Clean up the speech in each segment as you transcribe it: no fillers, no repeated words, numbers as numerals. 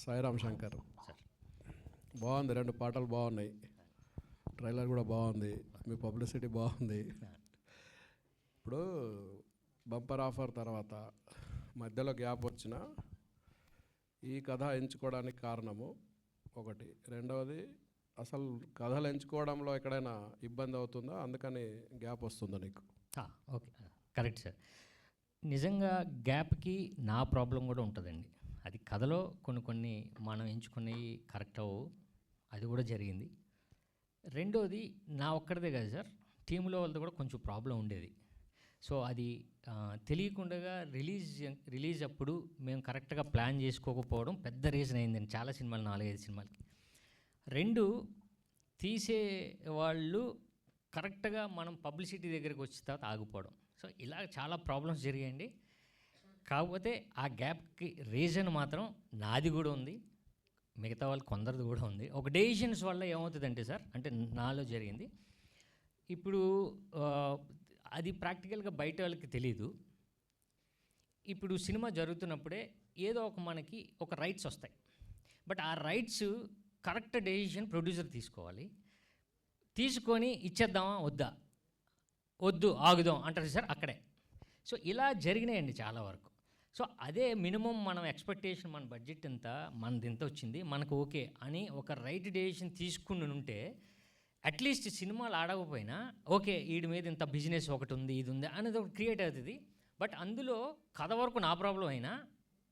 Sairam Shankar sir. బాగుంది, 2 పాటలు బాగున్నాయి, ట్రైలర్ కూడా బాగుంది, మీ పబ్లిసిటీ బాగుంది. ఇప్పుడు బంపర్ ఆఫర్ తర్వాత మధ్యలో గ్యాప్ వచ్చిన ఈ కథ ఎంచుకోవడానికి కారణము ఒకటి, రెండవది అసలు కథలు ఎంచుకోవడంలో ఎక్కడైనా ఇబ్బంది అవుతుందా, అందుకని గ్యాప్ వస్తుందా నీకు? Okay, correct sir. నిజంగా గ్యాప్కి నా ప్రాబ్లం కూడా ఉంటుందండి. అది కథలో కొన్ని మనం ఎంచుకునేవి కరెక్ట్ అవ్వవు, అది కూడా జరిగింది. రెండోది నా ఒక్కడిదే కాదు సార్, టీంలో వాళ్ళతో కూడా కొంచెం ప్రాబ్లం ఉండేది. సో అది తెలియకుండా రిలీజ్ అప్పుడు మేము కరెక్ట్గా ప్లాన్ చేసుకోకపోవడం పెద్ద రీజన్ అయిందండి చాలా సినిమాలు, 4-5 సినిమాలకి. 2, తీసే వాళ్ళు కరెక్ట్గా మనం పబ్లిసిటీ దగ్గరికి వచ్చిన తర్వాత ఆగిపోవడం. సో ఇలా చాలా ప్రాబ్లమ్స్ జరిగాయండి. కాకపోతే ఆ గ్యాప్కి రీజన్ మాత్రం నాది కూడా ఉంది, మిగతా వాళ్ళు కొందరిది కూడా ఉంది. ఒక డెసిషన్స్ వల్ల ఏమవుతుందంటే సార్, అంటే నాలో జరిగింది. ఇప్పుడు అది ప్రాక్టికల్గా బయట వాళ్ళకి తెలీదు. ఇప్పుడు సినిమా జరుగుతున్నప్పుడే ఏదో మనకి ఒక రైట్స్ వస్తాయి. బట్ ఆ రైట్స్ కరెక్ట్ డెసిషన్ ప్రొడ్యూసర్ తీసుకోవాలి. తీసుకొని ఇచ్చేద్దామా వద్దు ఆగుదాం అంటారు సార్ అక్కడే. సో ఇలా జరిగినాయండి చాలా వరకు. సో అదే మినిమం మనం ఎక్స్పెక్టేషన్, మన బడ్జెట్ ఎంత, మనది ఎంత వచ్చింది, మనకు ఓకే అని ఒక రైట్ డెసిషన్ తీసుకుని ఉంటే అట్లీస్ట్ సినిమాలు ఆడకపోయినా ఓకే వీడి మీద ఇంత బిజినెస్ ఒకటి ఉంది, ఇది ఉంది అనేది ఒకటి క్రియేట్ అవుతుంది. బట్ అందులో కథ వరకు నా ప్రాబ్లం అయినా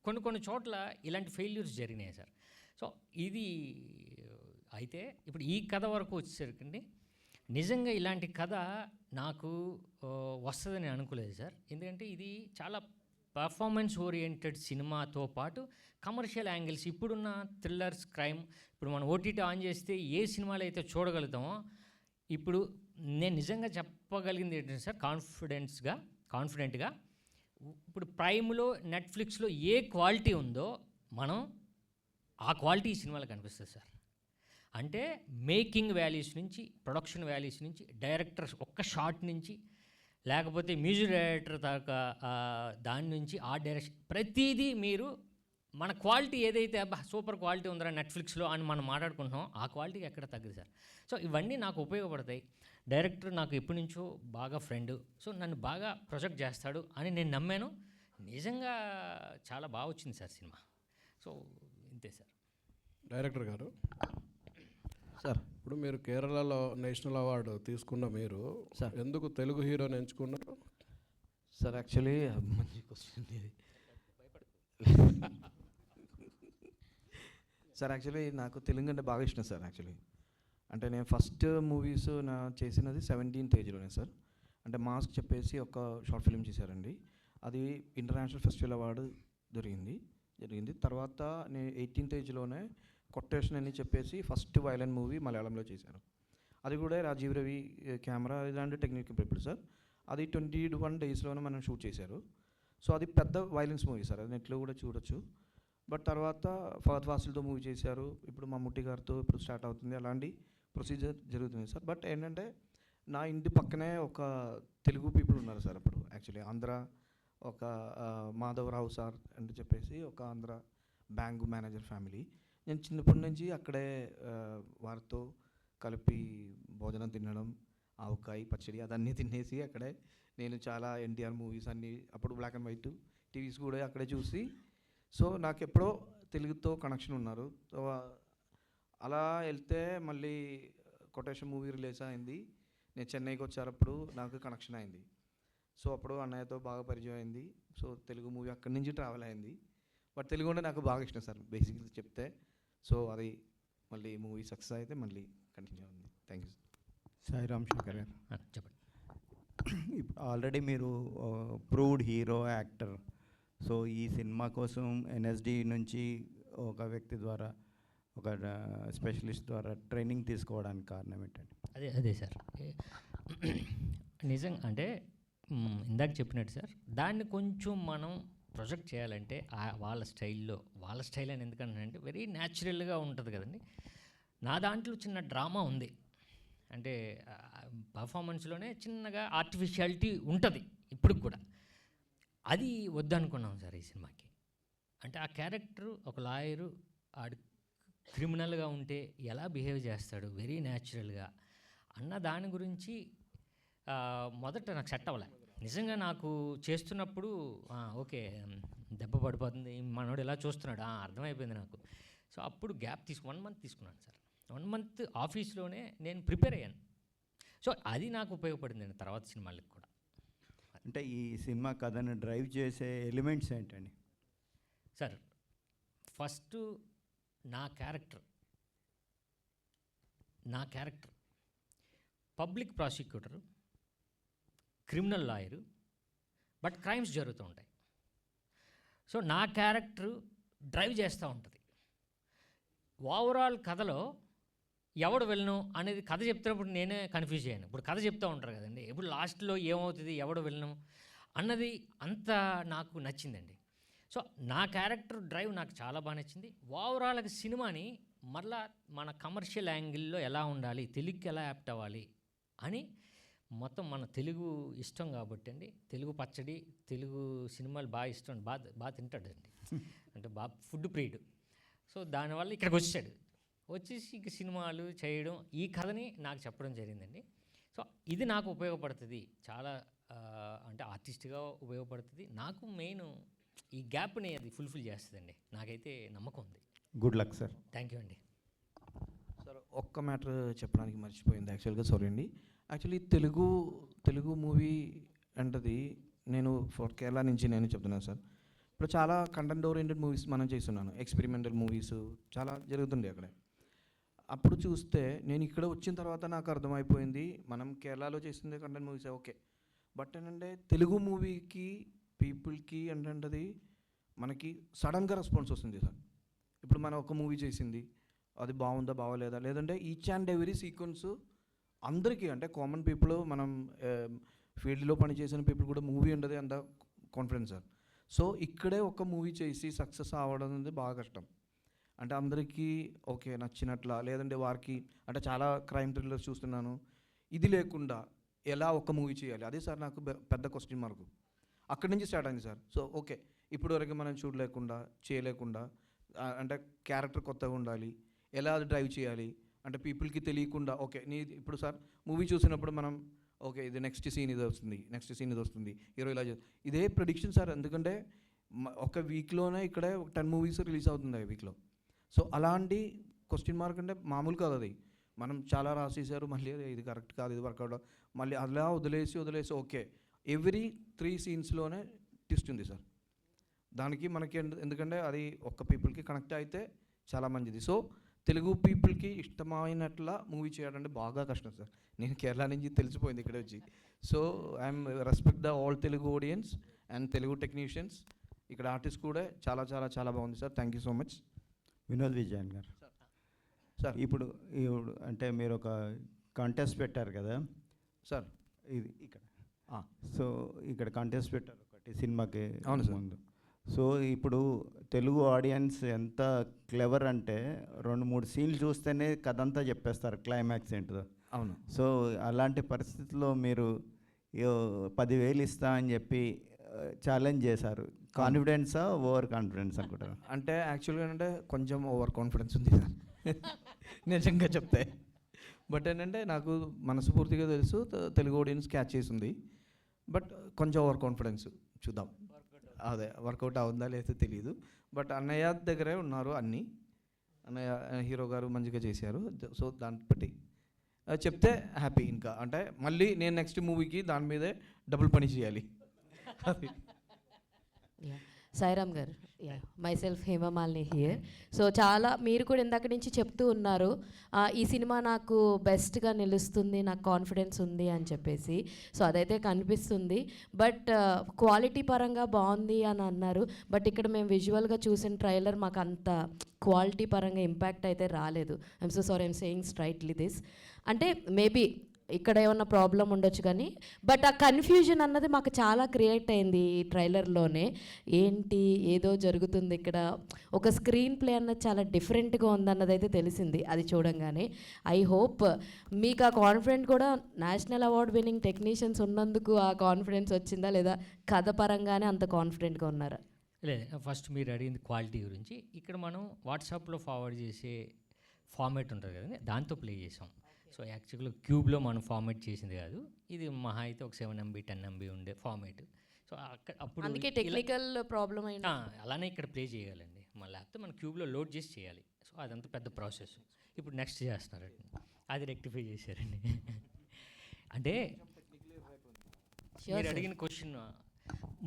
కొన్ని చోట్ల ఇలాంటి ఫెయిల్యూర్స్ జరిగినాయి సార్. సో ఇది అయితే ఇప్పుడు ఈ కథ వరకు వచ్చేసరికి నిజంగా ఇలాంటి కథ నాకు వస్తుందని అనుకోలేదు సార్. ఎందుకంటే ఇది చాలా పర్ఫార్మెన్స్ ఓరియంటెడ్ సినిమాతో పాటు కమర్షియల్ యాంగిల్స్, ఇప్పుడున్న థ్రిల్లర్స్, క్రైమ్, ఇప్పుడు మనం ఓటీటీ ఆన్ చేస్తే ఏ సినిమాలు అయితే చూడగలుగుతామో, ఇప్పుడు నేను నిజంగా చెప్పగలిగింది ఏంటంటే సార్, కాన్ఫిడెంట్గా ఇప్పుడు ప్రైమ్లో, నెట్ఫ్లిక్స్లో ఏ క్వాలిటీ ఉందో మనం ఆ క్వాలిటీ ఈ సినిమాలో కనిపిస్తుంది సార్. అంటే మేకింగ్ వాల్యూస్ నుంచి, ప్రొడక్షన్ వాల్యూస్ నుంచి, డైరెక్టర్స్ ఒక్క షాట్ నుంచి, లేకపోతే మ్యూజిక్ డైరెక్టర్ దాకా దాని నుంచి ఆ డైరెక్షన్ ప్రతిదీ మీరు మన క్వాలిటీ ఏదైతే సూపర్ క్వాలిటీ ఉందిరా నెట్ఫ్లిక్స్లో అని మనం మాట్లాడుకుంటున్నాం, ఆ క్వాలిటీకి ఎక్కడ తగ్గదు సార్. సో ఇవన్నీ నాకు ఉపయోగపడతాయి. డైరెక్టర్ నాకు ఎప్పటి నుంచో బాగా ఫ్రెండ్, సో నన్ను బాగా ప్రొజెక్ట్ చేస్తాడు అని నేను నమ్మాను. నిజంగా చాలా బాగా వచ్చింది సార్ సినిమా. సో ఇంతే సార్. డైరెక్టర్ గారు సార్, ఇప్పుడు మీరు కేరళలో నేషనల్ అవార్డు తీసుకున్న మీరు సార్ ఎందుకు తెలుగు హీరోని ఎంచుకున్నారు సార్? యాక్చువల్లీ మంచి క్వశ్చన్ ఇది సార్. యాక్చువల్లీ నాకు తెలుగు అంటే బాగా ఇష్టం సార్. యాక్చువల్లీ అంటే నేను ఫస్ట్ మూవీస్ చేసినది 17th ఏజ్లోనే సార్. అంటే మాస్క్ చెప్పేసి ఒక షార్ట్ ఫిల్మ్ చేశారండి, అది ఇంటర్నేషనల్ ఫెస్టివల్ అవార్డు జరిగింది. తర్వాత నేను 18th ఏజ్లోనే కొటేషన్ అని చెప్పేసి ఫస్ట్ వైలెంట్ మూవీ మలయాళంలో చేశాను. అది కూడా రాజీవ్ రవి కెమెరా ఇలాంటి టెక్నిక్ ఇప్పుడు సార్. అది 21 డేస్లోనే మనం షూట్ చేశారు. సో అది పెద్ద వైలెన్స్ మూవీ సార్, అది నెట్లో కూడా చూడొచ్చు. బట్ తర్వాత ఫహద్ ఫాసిల్తో మూవీ చేశారు, ఇప్పుడు మమ్ముట్టి గారితో ఇప్పుడు స్టార్ట్ అవుతుంది, అలాంటి ప్రొసీజర్ జరుగుతుంది సార్. బట్ ఏంటంటే నా ఇంటి పక్కనే ఒక తెలుగు పీపుల్ ఉన్నారు సార్ అప్పుడు. యాక్చువల్లీ ఆంధ్ర ఒక మాధవరావు సార్ అని చెప్పేసి ఒక ఆంధ్ర బ్యాంక్ మేనేజర్ ఫ్యామిలీ. నేను చిన్నప్పటి నుంచి అక్కడే వారితో కలిపి భోజనం తినడం, ఆవకాయ పచ్చడి అదన్నీ తినేసి అక్కడే నేను చాలా ఎన్టీఆర్ మూవీస్ అన్నీ అప్పుడు బ్లాక్ అండ్ వైట్ టీవీస్ కూడా అక్కడే చూసి, సో నాకు ఎప్పుడో తెలుగుతో కనెక్షన్ ఉన్నారు. సో అలా వెళ్తే మళ్ళీ కొటేషన్ మూవీ రిలీజ్ అయింది, నేను చెన్నైకి వచ్చారప్పుడు నాకు కనెక్షన్ అయింది. సో అప్పుడు అన్నయ్యతో బాగా పరిచయం అయింది. సో తెలుగు మూవీ అక్కడి నుంచి ట్రావెల్ అయింది. బట్ తెలుగు అంటే నాకు బాగా ఇష్టం సార్ బేసిక్గా చెప్తే. సో అది మళ్ళీ మూవీ సక్సెస్ అయితే మళ్ళీ కంటిన్యూ ఉంది. Thank you sir. Sairam Shankar గారు చెప్పండి. ఆల్రెడీ మీరు ప్రూవ్డ్ హీరో, యాక్టర్. సో ఈ సినిమా కోసం ఎన్ఎస్డి నుంచి ఒక వ్యక్తి ద్వారా, ఒక స్పెషలిస్ట్ ద్వారా ట్రైనింగ్ తీసుకోవడానికి కారణం ఏంటండి? అదే సార్, నిజంగా అంటే ఇందాక చెప్పినట్టు సార్, దాన్ని కొంచెం మనం ప్రొజెక్ట్ చేయాలంటే వాళ్ళ స్టైల్ అని ఎందుకంటే వెరీ న్యాచురల్గా ఉంటుంది కదండి. నా దాంట్లో చిన్న డ్రామా ఉంది, అంటే పర్ఫార్మెన్స్లోనే చిన్నగా ఆర్టిఫిషియాలిటీ ఉంటుంది ఇప్పుడు కూడా. అది వద్దనుకున్నాం సార్ ఈ సినిమాకి. అంటే ఆ క్యారెక్టర్ ఒక లాయరు, ఆడు క్రిమినల్గా ఉంటే ఎలా బిహేవ్ చేస్తాడు వెరీ న్యాచురల్గా అన్న దాని గురించి మొదట నాకు సెట్ అవ్వలే. నిజంగా నాకు చేస్తున్నప్పుడు ఓకే దెబ్బ పడిపోతుంది మనోడు ఇలా చూస్తున్నాడు అర్థమైపోయింది నాకు. సో అప్పుడు గ్యాప్ 1 మంత్ తీసుకున్నాను సార్. 1 మంత్ ఆఫీస్లోనే నేను ప్రిపేర్ అయ్యాను. సో అది నాకు ఉపయోగపడిందండి తర్వాత సినిమాలకు కూడా. అంటే ఈ సినిమా కథను డ్రైవ్ చేసే ఎలిమెంట్స్ ఏంటండి? సార్ ఫస్ట్ నా character public prosecutor, criminal lawyer, but crimes జరుగుతూ ఉంటాయి. సో నా క్యారెక్టర్ డ్రైవ్ చేస్తూ ఉంటుంది. ఓవరాల్ కథలో ఎవడు వెళ్ళను అనేది కథ చెప్తున్నప్పుడు నేనే కన్ఫ్యూజ్ అయ్యాను. ఇప్పుడు కథ చెప్తూ ఉంటారు కదండి, ఇప్పుడు లాస్ట్లో ఏమవుతుంది ఎవడు వెళ్ళను అన్నది అంత నాకు నచ్చిందండి. సో నా క్యారెక్టర్ డ్రైవ్ నాకు చాలా బాగా నచ్చింది. ఓవరాల్గా సినిమాని మళ్ళా మన కమర్షియల్ యాంగిల్లో ఎలా ఉండాలి, తెలుగుకి ఎలా యాప్ట్ అవ్వాలి అని మొత్తం మన తెలుగు ఇష్టం కాబట్టి అండి, తెలుగు పచ్చడి, తెలుగు సినిమాలు బాగా ఇష్టం, బాగా తింటాడండి, అంటే బాగా ఫుడ్ ప్రియుడు. సో దానివల్ల ఇక్కడికి వచ్చేసి ఇక సినిమాలు చేయడం, ఈ కథని నాకు చెప్పడం జరిగిందండి. సో ఇది నాకు ఉపయోగపడుతుంది చాలా, అంటే ఆర్టిస్ట్గా ఉపయోగపడుతుంది నాకు. మెయిన్ ఈ గ్యాప్ని అది ఫుల్ఫిల్ చేస్తుందండి, నాకైతే నమ్మకం ఉంది. Good luck sir. Thank you అండి. సార్ ఒక్క మ్యాటర్ చెప్పడానికి మర్చిపోయింది యాక్చువల్గా, సారీ అండి. యాక్చువల్లీ తెలుగు మూవీ అంటది నేను ఫర్ కేరళ నుంచి నేను చెప్తున్నాను సార్. ఇప్పుడు చాలా కంటెంట్ ఓరియంటెడ్ మూవీస్ మనం చేస్తున్నాను, ఎక్స్పెరిమెంటల్ మూవీస్ చాలా జరుగుతుండే అక్కడ. అప్పుడు చూస్తే నేను ఇక్కడ వచ్చిన తర్వాత నాకు అర్థమైపోయింది, మనం కేరళలో చేసిందే కంటెంట్ మూవీస్ ఓకే, బట్ ఏంటంటే తెలుగు మూవీకి పీపుల్కి ఏంటంటే మనకి సడన్గా రెస్పాన్స్ వస్తుంది సార్. ఇప్పుడు మనం ఒక మూవీ చేసింది అది బాగుందా బాగోలేదా, లేదంటే ఈచ్ అండ్ ఎవ్రీ సీక్వెన్స్ అందరికీ, అంటే కామన్ పీపుల్, మనం ఫీల్డ్లో పనిచేసిన పీపుల్ కూడా మూవీ ఉండదు అంత కాన్ఫిడెన్స్ సార్. సో ఇక్కడే ఒక మూవీ చేసి సక్సెస్ అవ్వడం అనేది బాగా కష్టం. అంటే అందరికీ ఓకే నచ్చినట్ల, లేదంటే వారికి, అంటే చాలా క్రైమ్ థ్రిల్లర్స్ చూస్తున్నాను, ఇది లేకుండా ఎలా ఒక మూవీ చేయాలి, అదే సార్ నాకు పెద్ద క్వశ్చన్ మార్కు. అక్కడి నుంచి స్టార్ట్ అయింది సార్. సో ఓకే ఇప్పుడు వరకు మనం చూడలేకుండా చేయలేకుండా, అంటే క్యారెక్టర్ కొత్తగా ఉండాలి, ఎలా అది డ్రైవ్ చేయాలి, అంటే పీపుల్కి తెలియకుండా ఓకే ఇప్పుడు సార్ మూవీ చూసినప్పుడు మనం ఓకే ఇది నెక్స్ట్ సీన్ ఇది వస్తుంది హీరో ఇలా ఇదే ప్రెడిక్షన్ సార్. ఎందుకంటే ఒక వీక్లోనే ఇక్కడే 10 మూవీస్ రిలీజ్ అవుతుంది వీక్లో. సో అలాంటి క్వశ్చన్ మార్క్ అంటే మామూలు కాదు అది. మనం చాలా రాసేసారు, మళ్ళీ ఇది కరెక్ట్ కాదు, ఇది వర్కౌట్, మళ్ళీ అలా వదిలేసి ఓకే ఎవ్రీ 3 సీన్స్లోనే ట్విస్ట్ ఉంది సార్. దానికి మనకి ఎందుకంటే అది ఒక్క పీపుల్కి కనెక్ట్ అయితే చాలా మంచిది. సో తెలుగు పీపుల్కి ఇష్టమైనట్ల మూవీ చేయడం బాగా కష్టం సార్. నేను కేరళ నుంచి తెలిసిపోయింది ఇక్కడ వచ్చి. So I'm respect the all Telugu audience and Telugu technicians. ఇక్కడ ఆర్టిస్ట్ కూడా చాలా చాలా చాలా బాగుంది sir. Thank you so much. Vinod Vijayan గారు సార్ ఇప్పుడు అంటే మీరు ఒక కాంటెస్ట్ పెట్టారు కదా సార్, ఇది ఇక్కడ. సో ఇక్కడ కాంటెస్ట్ పెట్టారు ఒకటి సినిమాకి అవును సార్. ముందు. సో ఇప్పుడు తెలుగు ఆడియన్స్ ఎంత క్లెవర్ అంటే 2-3 సీన్లు చూస్తేనే కథ అంతా చెప్పేస్తారు, క్లైమాక్స్ ఏంటిదో. అవును. సో అలాంటి పరిస్థితుల్లో మీరు 10,000 ఇస్తా అని చెప్పి ఛాలెంజ్ చేశారు. కాన్ఫిడెన్సా ఓవర్ కాన్ఫిడెన్స్ అనుకుంటారు? అంటే యాక్చువల్గా అంటే కొంచెం ఓవర్ కాన్ఫిడెన్స్ ఉంది సార్ నిజంగా చెప్తే. బట్ ఏంటంటే నాకు మనస్ఫూర్తిగా తెలుసు తెలుగు ఆడియన్స్ క్యాచ్ చేసింది, బట్ కొంచెం ఓవర్ కాన్ఫిడెన్స్. చూద్దాం అదే వర్కౌట్ అవుతుందా లేదో తెలియదు. బట్ అన్నయ్య దగ్గరే ఉన్నారు అన్నీ, అన్నయ్య హీరో గారు మంచిగా చేశారు. సో దాన్ని బట్టి చెప్తే హ్యాపీ. ఇంకా అంటే మళ్ళీ నేను నెక్స్ట్ మూవీకి దాని మీదే డబుల్ పని చేయాలి. సాయిరామ్ గారు, myself Hemamalini here. So చాలా మీరు కూడా ఇందాక నుంచి చెప్తూ ఉన్నారు ఈ సినిమా నాకు బెస్ట్గా నిలుస్తుంది, నాకు కాన్ఫిడెన్స్ ఉంది అని చెప్పేసి. సో అదైతే కనిపిస్తుంది. బట్ క్వాలిటీ పరంగా బాగుంది అని అన్నారు. బట్ ఇక్కడ మేము విజువల్గా చూసిన ట్రైలర్ మాకు అంత క్వాలిటీ పరంగా ఇంపాక్ట్ అయితే రాలేదు. I'm so sorry, I'm saying straightly this. అంటే మేబీ ఇక్కడ ఏమన్నా ప్రాబ్లం ఉండొచ్చు కానీ, బట్ ఆ కన్ఫ్యూజన్ అన్నది మాకు చాలా క్రియేట్ అయింది ఈ ట్రైలర్లోనే. ఏంటి ఏదో జరుగుతుంది ఇక్కడ, ఒక స్క్రీన్ ప్లే అన్నది చాలా డిఫరెంట్గా ఉందన్నది అయితే తెలిసింది అది చూడంగానే. ఐ హోప్ మీకు ఆ కాన్ఫిడెంట్ కూడా నేషనల్ అవార్డ్ విన్నింగ్ టెక్నీషియన్స్ ఉన్నందుకు ఆ కాన్ఫిడెన్స్ వచ్చిందా, లేదా కథ పరంగానే అంత కాన్ఫిడెంట్గా ఉన్నారా? లేదు, ఫస్ట్ మీరు అడిగింది క్వాలిటీ గురించి. ఇక్కడ మనం వాట్సాప్లో ఫార్వర్డ్ చేసే ఫార్మేట్ ఉంటుంది కదండి, దాంతో ప్లే చేసాం. సో యాక్చువల్గా క్యూబ్లో మనం ఫార్మేట్ చేసింది కాదు, ఇది మహా అయితే ఒక 7 MB 10 MB ఉండే ఫార్మేట్. సో అప్పుడు అందుకే టెక్నికల్ ప్రాబ్లం అయింది. అలానే ఇక్కడ ప్లే చేయగలండి, మళ్ళీ లేకపోతే మనం క్యూబ్లో లోడ్ చేసి చేయాలి. సో అదంతా పెద్ద ప్రాసెస్. ఇప్పుడు నెక్స్ట్ చేస్తున్నారండి, అది రెక్టిఫై చేశారండి. అంటే మీరు అడిగిన క్వశ్చన్,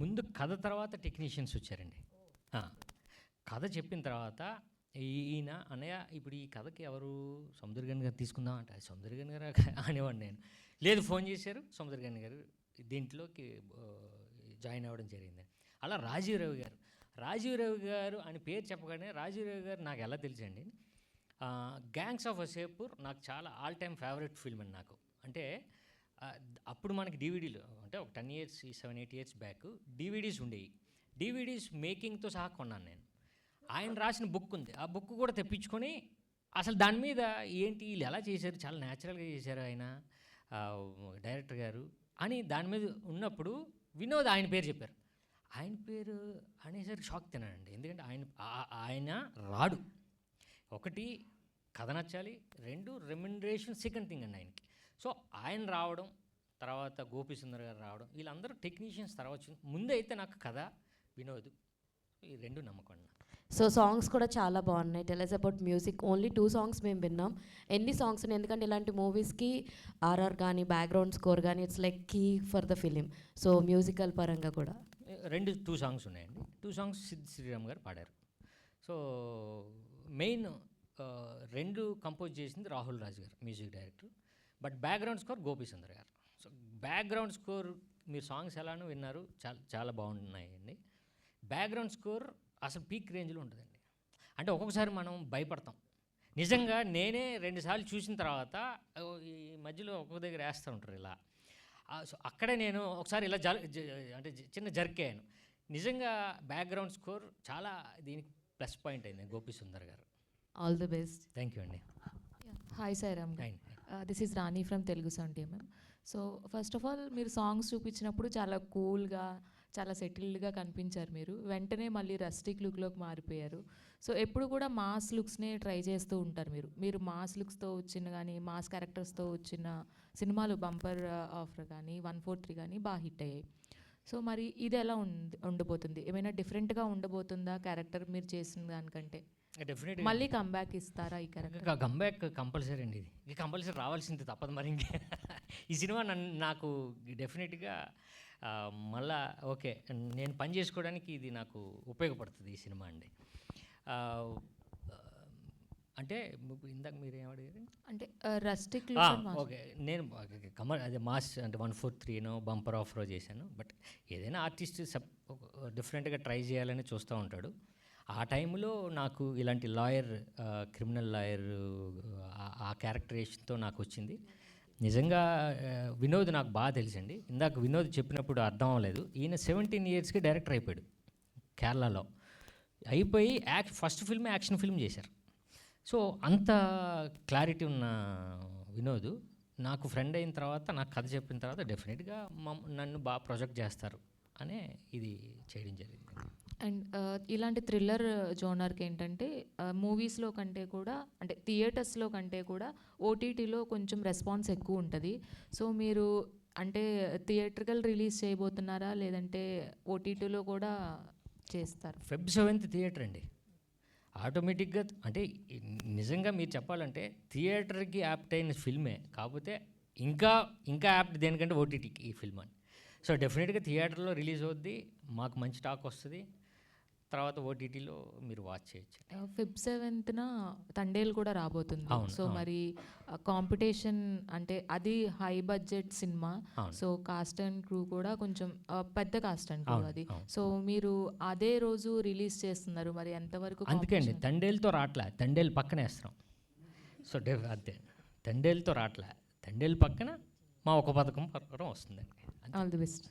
ముందు కథ తర్వాత టెక్నీషియన్స్ వచ్చారండి. కథ చెప్పిన తర్వాత ఈయన అన్నయ్య ఇప్పుడు ఈ కథకి ఎవరు సముద్రగన్ గారు తీసుకుందాం అంటే, సముద్రగన్ గారు అనేవాడు నేను. లేదు, ఫోన్ చేశారు, సముద్రగన్ గారు దీంట్లోకి జాయిన్ అవ్వడం జరిగింది. అలా రాజీవ్ రవి గారు అని పేరు చెప్పగానే రాజీవ్ రవి గారు నాకు ఎలా తెలుసండి, గ్యాంగ్స్ ఆఫ్ వసేపూర్ నాకు చాలా ఆల్ టైమ్ ఫేవరెట్ ఫిల్మ్ అండి నాకు. అంటే అప్పుడు మనకి డివిడీలు అంటే ఒక 10 years 7-8 years బ్యాక్ డివిడీస్ ఉండేవి. డివిడీస్ మేకింగ్తో సహా కొన్నాను నేను. ఆయన రాసిన బుక్ ఉంది, ఆ బుక్ కూడా తెప్పించుకొని అసలు దాని మీద ఏంటి వీళ్ళు ఎలా చేశారు, చాలా న్యాచురల్గా చేశారు ఆయన డైరెక్టర్ గారు అని దాని మీద ఉన్నప్పుడు వినోద్ ఆయన పేరు చెప్పారు. ఆయన పేరు అనేసరికి షాక్ తిన్నానండి, ఎందుకంటే ఆయన రాడు. ఒకటి కథ నచ్చాలి, 2 రెమ్యునరేషన్ సెకండ్ థింగ్ అండి ఆయనకి. సో ఆయన రావడం, తర్వాత గోపి సుందర్ గారు రావడం, వీళ్ళందరూ టెక్నీషియన్స్ తర్వాత వచ్చింది. ముందైతే నాకు కథ, వినోద్, ఈ 2 నమ్మకం అండి. సో సాంగ్స్ కూడా చాలా బాగున్నాయి. Tell us about music. Only 2 songs మేము విన్నాం. ఎన్ని సాంగ్స్ ఉన్నాయి, ఎందుకంటే ఇలాంటి మూవీస్కి ఆర్ఆర్ కానీ బ్యాక్గ్రౌండ్ స్కోర్ కానీ it's like key for the film. So musical పరంగా కూడా 2 songs ఉన్నాయండి. 2 songs సిద్ శ్రీరామ్ గారు పాడారు. సో మెయిన్ 2 కంపోజ్ చేసింది రాహుల్ రాజ్ గారు, music director. But background score Gopi Sundar గారు. సో బ్యాక్గ్రౌండ్ స్కోర్ మీరు సాంగ్స్ ఎలానో విన్నారు, చాలా బాగున్నాయండి. బ్యాక్గ్రౌండ్ స్కోర్ అసలు పీక్ రేంజ్లో ఉంటుందండి. అంటే ఒక్కొక్కసారి మనం భయపడతాం. నిజంగా నేనే 2 సార్లు చూసిన తర్వాత ఈ మధ్యలో ఒక్కొక్క దగ్గర వేస్తూ ఉంటారు ఇలా. సో అక్కడే నేను ఒకసారి ఇలా అంటే చిన్న జర్కేయాను. నిజంగా బ్యాక్గ్రౌండ్ స్కోర్ చాలా దీనికి ప్లస్ పాయింట్ అయింది గోపి సుందర్ గారు. All the best. Thank you అండి. Hi Sairam, this is Rani from Telugu sound team. So first of all మీరు సాంగ్స్ చూపించినప్పుడు చాలా కూల్గా, చాలా సెటిల్డ్గా కనిపించారు మీరు. వెంటనే మళ్ళీ రస్టిక్ లుక్లోకి మారిపోయారు. సో ఎప్పుడు కూడా మాస్ లుక్స్నే ట్రై చేస్తూ ఉంటారు మీరు మాస్ లుక్స్తో వచ్చిన కానీ మాస్ క్యారెక్టర్స్తో వచ్చిన సినిమాలు బంపర్ ఆఫర్ కానీ 143 కానీ బాగా హిట్ అయ్యాయి. సో మరి ఇది ఎలా ఉండబోతుంది, ఏమైనా డిఫరెంట్గా ఉండబోతుందా క్యారెక్టర్ మీరు చేసిన దానికంటే? డెఫినెట్గా మళ్ళీ కంబ్యాక్ ఇస్తారా ఈ క్యారెక్టర్? కంబ్యాక్ కంపల్సరీ అండి, ఇది కంపల్సరీ రావాల్సింది, తప్పదు మరి. ఇంకే ఈ సినిమా నాకు డెఫినెట్గా మళ్ళా ఓకే నేను పని చేసుకోవడానికి ఇది నాకు ఉపయోగపడుతుంది ఈ సినిమా అండి. అంటే ఇందాక మీరు ఏమడిగారు అంటే రస్టిక్ ఓకే, నేను అదే మాస్ అంటే 143 బంపర్ ఆఫర్ చేశాను. బట్ ఏదైనా ఆర్టిస్ట్ డిఫరెంట్గా ట్రై చేయాలని చూస్తూ ఉంటాడు. ఆ టైంలో నాకు ఇలాంటి లాయర్, క్రిమినల్ లాయర్ ఆ క్యారెక్టరేషన్తో నాకు వచ్చింది. నిజంగా వినోద్ నాకు బాగా తెలుసండి. ఇందాక వినోద్ చెప్పినప్పుడు అర్థం అవ్వలేదు, ఈయన 17 yearsకి డైరెక్టర్ అయిపోయాడు కేరళలో. అయిపోయి ఫస్ట్ ఫిల్మ్ యాక్షన్ ఫిల్మ్ చేశారు. సో అంత క్లారిటీ ఉన్న వినోద్ నాకు ఫ్రెండ్ అయిన తర్వాత, నాకు కథ చెప్పిన తర్వాత డెఫినెట్గా నన్ను బాగా ప్రొజెక్ట్ చేస్తారు అనే ఇది చేయడం జరిగింది. అండ్ ఇలాంటి థ్రిల్లర్ జోనర్కి ఏంటంటే మూవీస్లో కంటే కూడా, అంటే థియేటర్స్లో కంటే కూడా ఓటీటీలో కొంచెం రెస్పాన్స్ ఎక్కువ ఉంటుంది. సో మీరు అంటే థియేట్రికల్ రిలీజ్ చేయబోతున్నారా, లేదంటే ఓటీటీలో కూడా చేస్తారు? Feb 7th థియేటర్ అండి. ఆటోమేటిక్గా అంటే నిజంగా మీరు చెప్పాలంటే థియేటర్కి యాప్ట్ అయిన ఫిల్మే, కాకపోతే ఇంకా యాప్ట్ దేనికంటే ఓటీటీకి ఈ ఫిల్మ్ అని. సో డెఫినెట్గా థియేటర్లో రిలీజ్ అవుద్ది, మాకు మంచి టాక్ వస్తుంది, తర్వాత ఓటీటీలో మీరు వాచ్ చేయొచ్చు. Feb 7th తండేల్ కూడా రాబోతుంది. సో మరి కాంపిటీషన్ అంటే అది high budget cinema. So cost and crew కూడా కొంచెం పెద్ద కాస్ట్ అండ్ క్రూ అది. సో మీరు అదే రోజు రిలీజ్ చేస్తున్నారు, మరి ఎంతవరకు? అందుకే అండి తండేల్తో రాట్లే, తండేల్ పక్కన వేస్తున్నాం. సో అంతే, తండేల్తో రాట్లే, తండేల్ పక్కన మా ఒక పథకం ప్రకారం వస్తుందండి. All the best.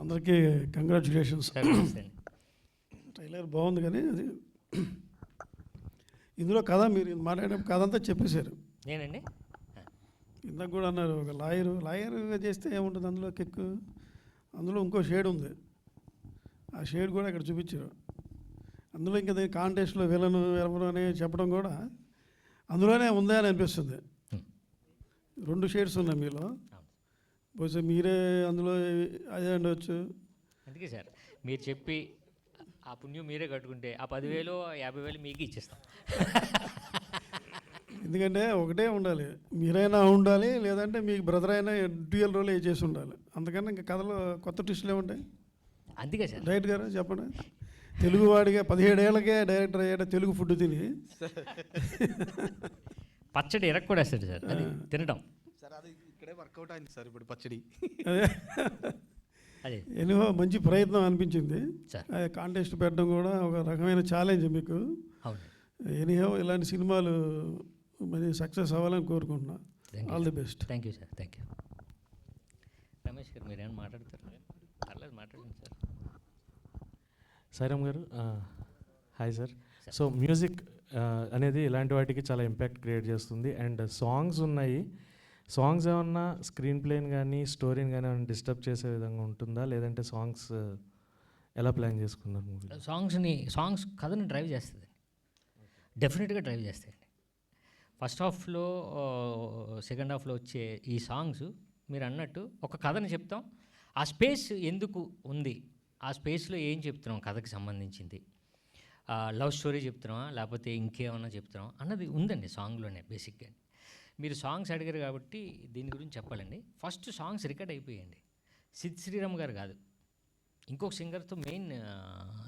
అందరికీ కంగ్రాచులేషన్స్. ట్రైలర్ బాగుంది, కానీ అది ఇందులో కథ మీరు మాట్లాడేటప్పుడు కథ అంతా చెప్పేశారు. నేనండి ఇందాక కూడా అన్నారు, ఒక లాయర్గా చేస్తే ఏముంటుంది అందులో కిక్, అందులో ఇంకో షేడ్ ఉంది. ఆ షేడ్ కూడా ఇక్కడ చూపించారు. అందులో ఇంకా కాంటెస్ట్లో విలను ఎవరు అని చెప్పడం కూడా అందులోనే ఉందా అని అనిపిస్తుంది. 2 షేడ్స్ ఉన్నాయి మీలో. బహుశా మీరే అందులో అదే ఉండవచ్చు. అందుకే సార్ మీరు చెప్పి ఆ పుణ్యం మీరే కట్టుకుంటే ఆ 10,000 50,000 మీకు ఇచ్చేస్తాం. ఎందుకంటే ఒకటే ఉండాలి, మీరైనా ఉండాలి, లేదంటే మీకు బ్రదర్ అయినా డ్యూయల్ రోల్ చేసి ఉండాలి. అందుకని ఇంకా కథలో కొత్త ట్విస్టులు ఏముంటాయి? అందుకే సార్ రైట్ గారు చెప్పండి. తెలుగువాడిగా 17 ఏళ్ళకే డైరెక్టర్ అయ్యాడు, తెలుగు ఫుడ్ తిని. పచ్చడి ఎరక్కూడేస్తాడు సార్, అది తినడం. సార్ అది ఇక్కడే వర్కౌట్ అయింది సార్ ఇప్పుడు పచ్చడి. అదే అదే ఎనివో మంచి ప్రయత్నం అనిపించింది. సార్. కాంటెస్ట్ పెట్టడం కూడా ఒక రకమైన ఛాలెంజ్ మీకు. అవును. ఎనీహో ఇలాంటి సినిమాలు మరి సక్సెస్ అవ్వాలని కోరుకుంటున్నా. All the best. Thank you sir, thank you. Ramesh గారు మీరేమైనా మాట్లాడతారు? పర్లేదు మాట్లాడండి సార్. సాయిరామ్ గారు, హాయ్ సార్. సో మ్యూజిక్ అనేది ఇలాంటి వాటికి చాలా ఇంపాక్ట్ క్రియేట్ చేస్తుంది. అండ్ సాంగ్స్ ఉన్నాయి, సాంగ్స్ ఏమన్నా స్క్రీన్ ప్లేని కానీ స్టోరీని కానీ ఏమైనా డిస్టర్బ్ చేసే విధంగా ఉంటుందా, లేదంటే సాంగ్స్ ఎలా ప్లాన్ చేసుకున్నారు మూవీ? సాంగ్స్ కథని డ్రైవ్ చేస్తుంది, డెఫినెట్గా డ్రైవ్ చేస్తాయండి. ఫస్ట్ హాఫ్లో సెకండ్ హాఫ్లో వచ్చే ఈ సాంగ్స్ మీరు అన్నట్టు ఒక కథని చెప్తాం, ఆ స్పేస్ ఎందుకు ఉంది, ఆ స్పేస్లో ఏం చెప్తున్నాం కథకి సంబంధించింది, లవ్ స్టోరీ చెప్తున్నామా లేకపోతే ఇంకేమన్నా చెప్తున్నాం అన్నది ఉందండి సాంగ్లోనే బేసిక్గా. మీరు సాంగ్స్ అడిగారు కాబట్టి దీని గురించి చెప్పాలండి. ఫస్ట్ సాంగ్స్ రికార్డ్ అయిపోయాయండి. సిద్ శ్రీరామ్ గారు కాదు, ఇంకొక సింగర్తో మెయిన్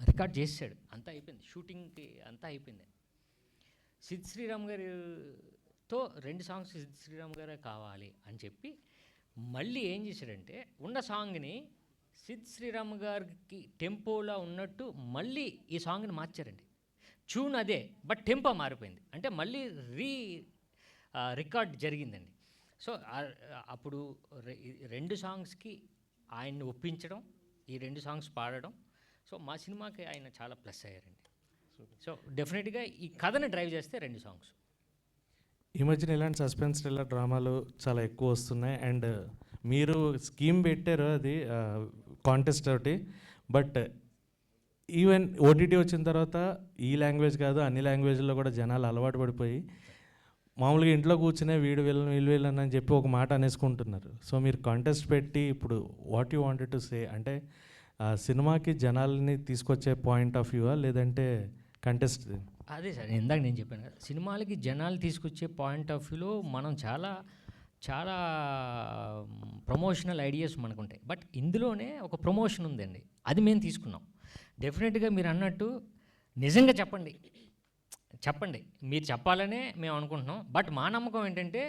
రికార్డ్ చేసాడు, అంతా అయిపోయింది, షూటింగ్కి అంతా అయిపోయింది. సిద్ శ్రీరామ్ గారితో 2 సాంగ్స్ సిద్ శ్రీరామ్ గారే కావాలి అని చెప్పి మళ్ళీ ఏం చేశాడంటే ఉన్న సాంగ్ని సిద్ శ్రీరామ్ గారికి టెంపోలా ఉన్నట్టు మళ్ళీ ఈ సాంగ్ని మార్చారండి. ట్యూన్ అదే బట్ టెంపో మారిపోయింది, అంటే మళ్ళీ రికార్డ్ జరిగిందండి. సో అప్పుడు 2 సాంగ్స్కి ఆయన్ని ఒప్పించడం, ఈ 2 సాంగ్స్ పాడడం, సో మా సినిమాకి ఆయన చాలా ప్లస్ అయ్యారండి. సో డెఫినెట్గా ఈ కథని డ్రైవ్ చేస్తే 2 సాంగ్స్. ఈ మధ్యన ఇలాంటి సస్పెన్స్ థ్రిల్లర్ డ్రామాలు చాలా ఎక్కువ వస్తున్నాయి. అండ్ మీరు స్కీమ్ పెట్టారు, అది కాంటెస్ట్ ఒకటి, బట్ ఈవెన్ ఓటీటీ వచ్చిన తర్వాత ఈ లాంగ్వేజ్ కాదు అన్ని లాంగ్వేజ్లో కూడా జనాలు అలవాటు పడిపోయి మామూలుగా ఇంట్లో కూర్చునే వీళ్ళు వీళ్ళని అని చెప్పి ఒక మాట అనేసుకుంటున్నారు. సో మీరు కాంటెస్ట్ పెట్టి ఇప్పుడు what you wanted to say, అంటే సినిమాకి జనాల్ని తీసుకొచ్చే పాయింట్ ఆఫ్ వ్యూవా లేదంటే కంటెస్ట్? అదే సార్ ఇందాక నేను చెప్పాను కదా, సినిమాలకి జనాలు తీసుకొచ్చే పాయింట్ ఆఫ్ వ్యూలో మనం చాలా చాలా ప్రమోషనల్ ఐడియాస్ మనకు ఉంటాయి, బట్ ఇందులోనే ఒక ప్రమోషన్ ఉందండి, అది మేము తీసుకున్నాం. డెఫినెట్గా మీరు అన్నట్టు నిజంగా చెప్పండి, మీరు చెప్పాలనే మేము అనుకుంటున్నాం. బట్ మా నమ్మకం ఏంటంటే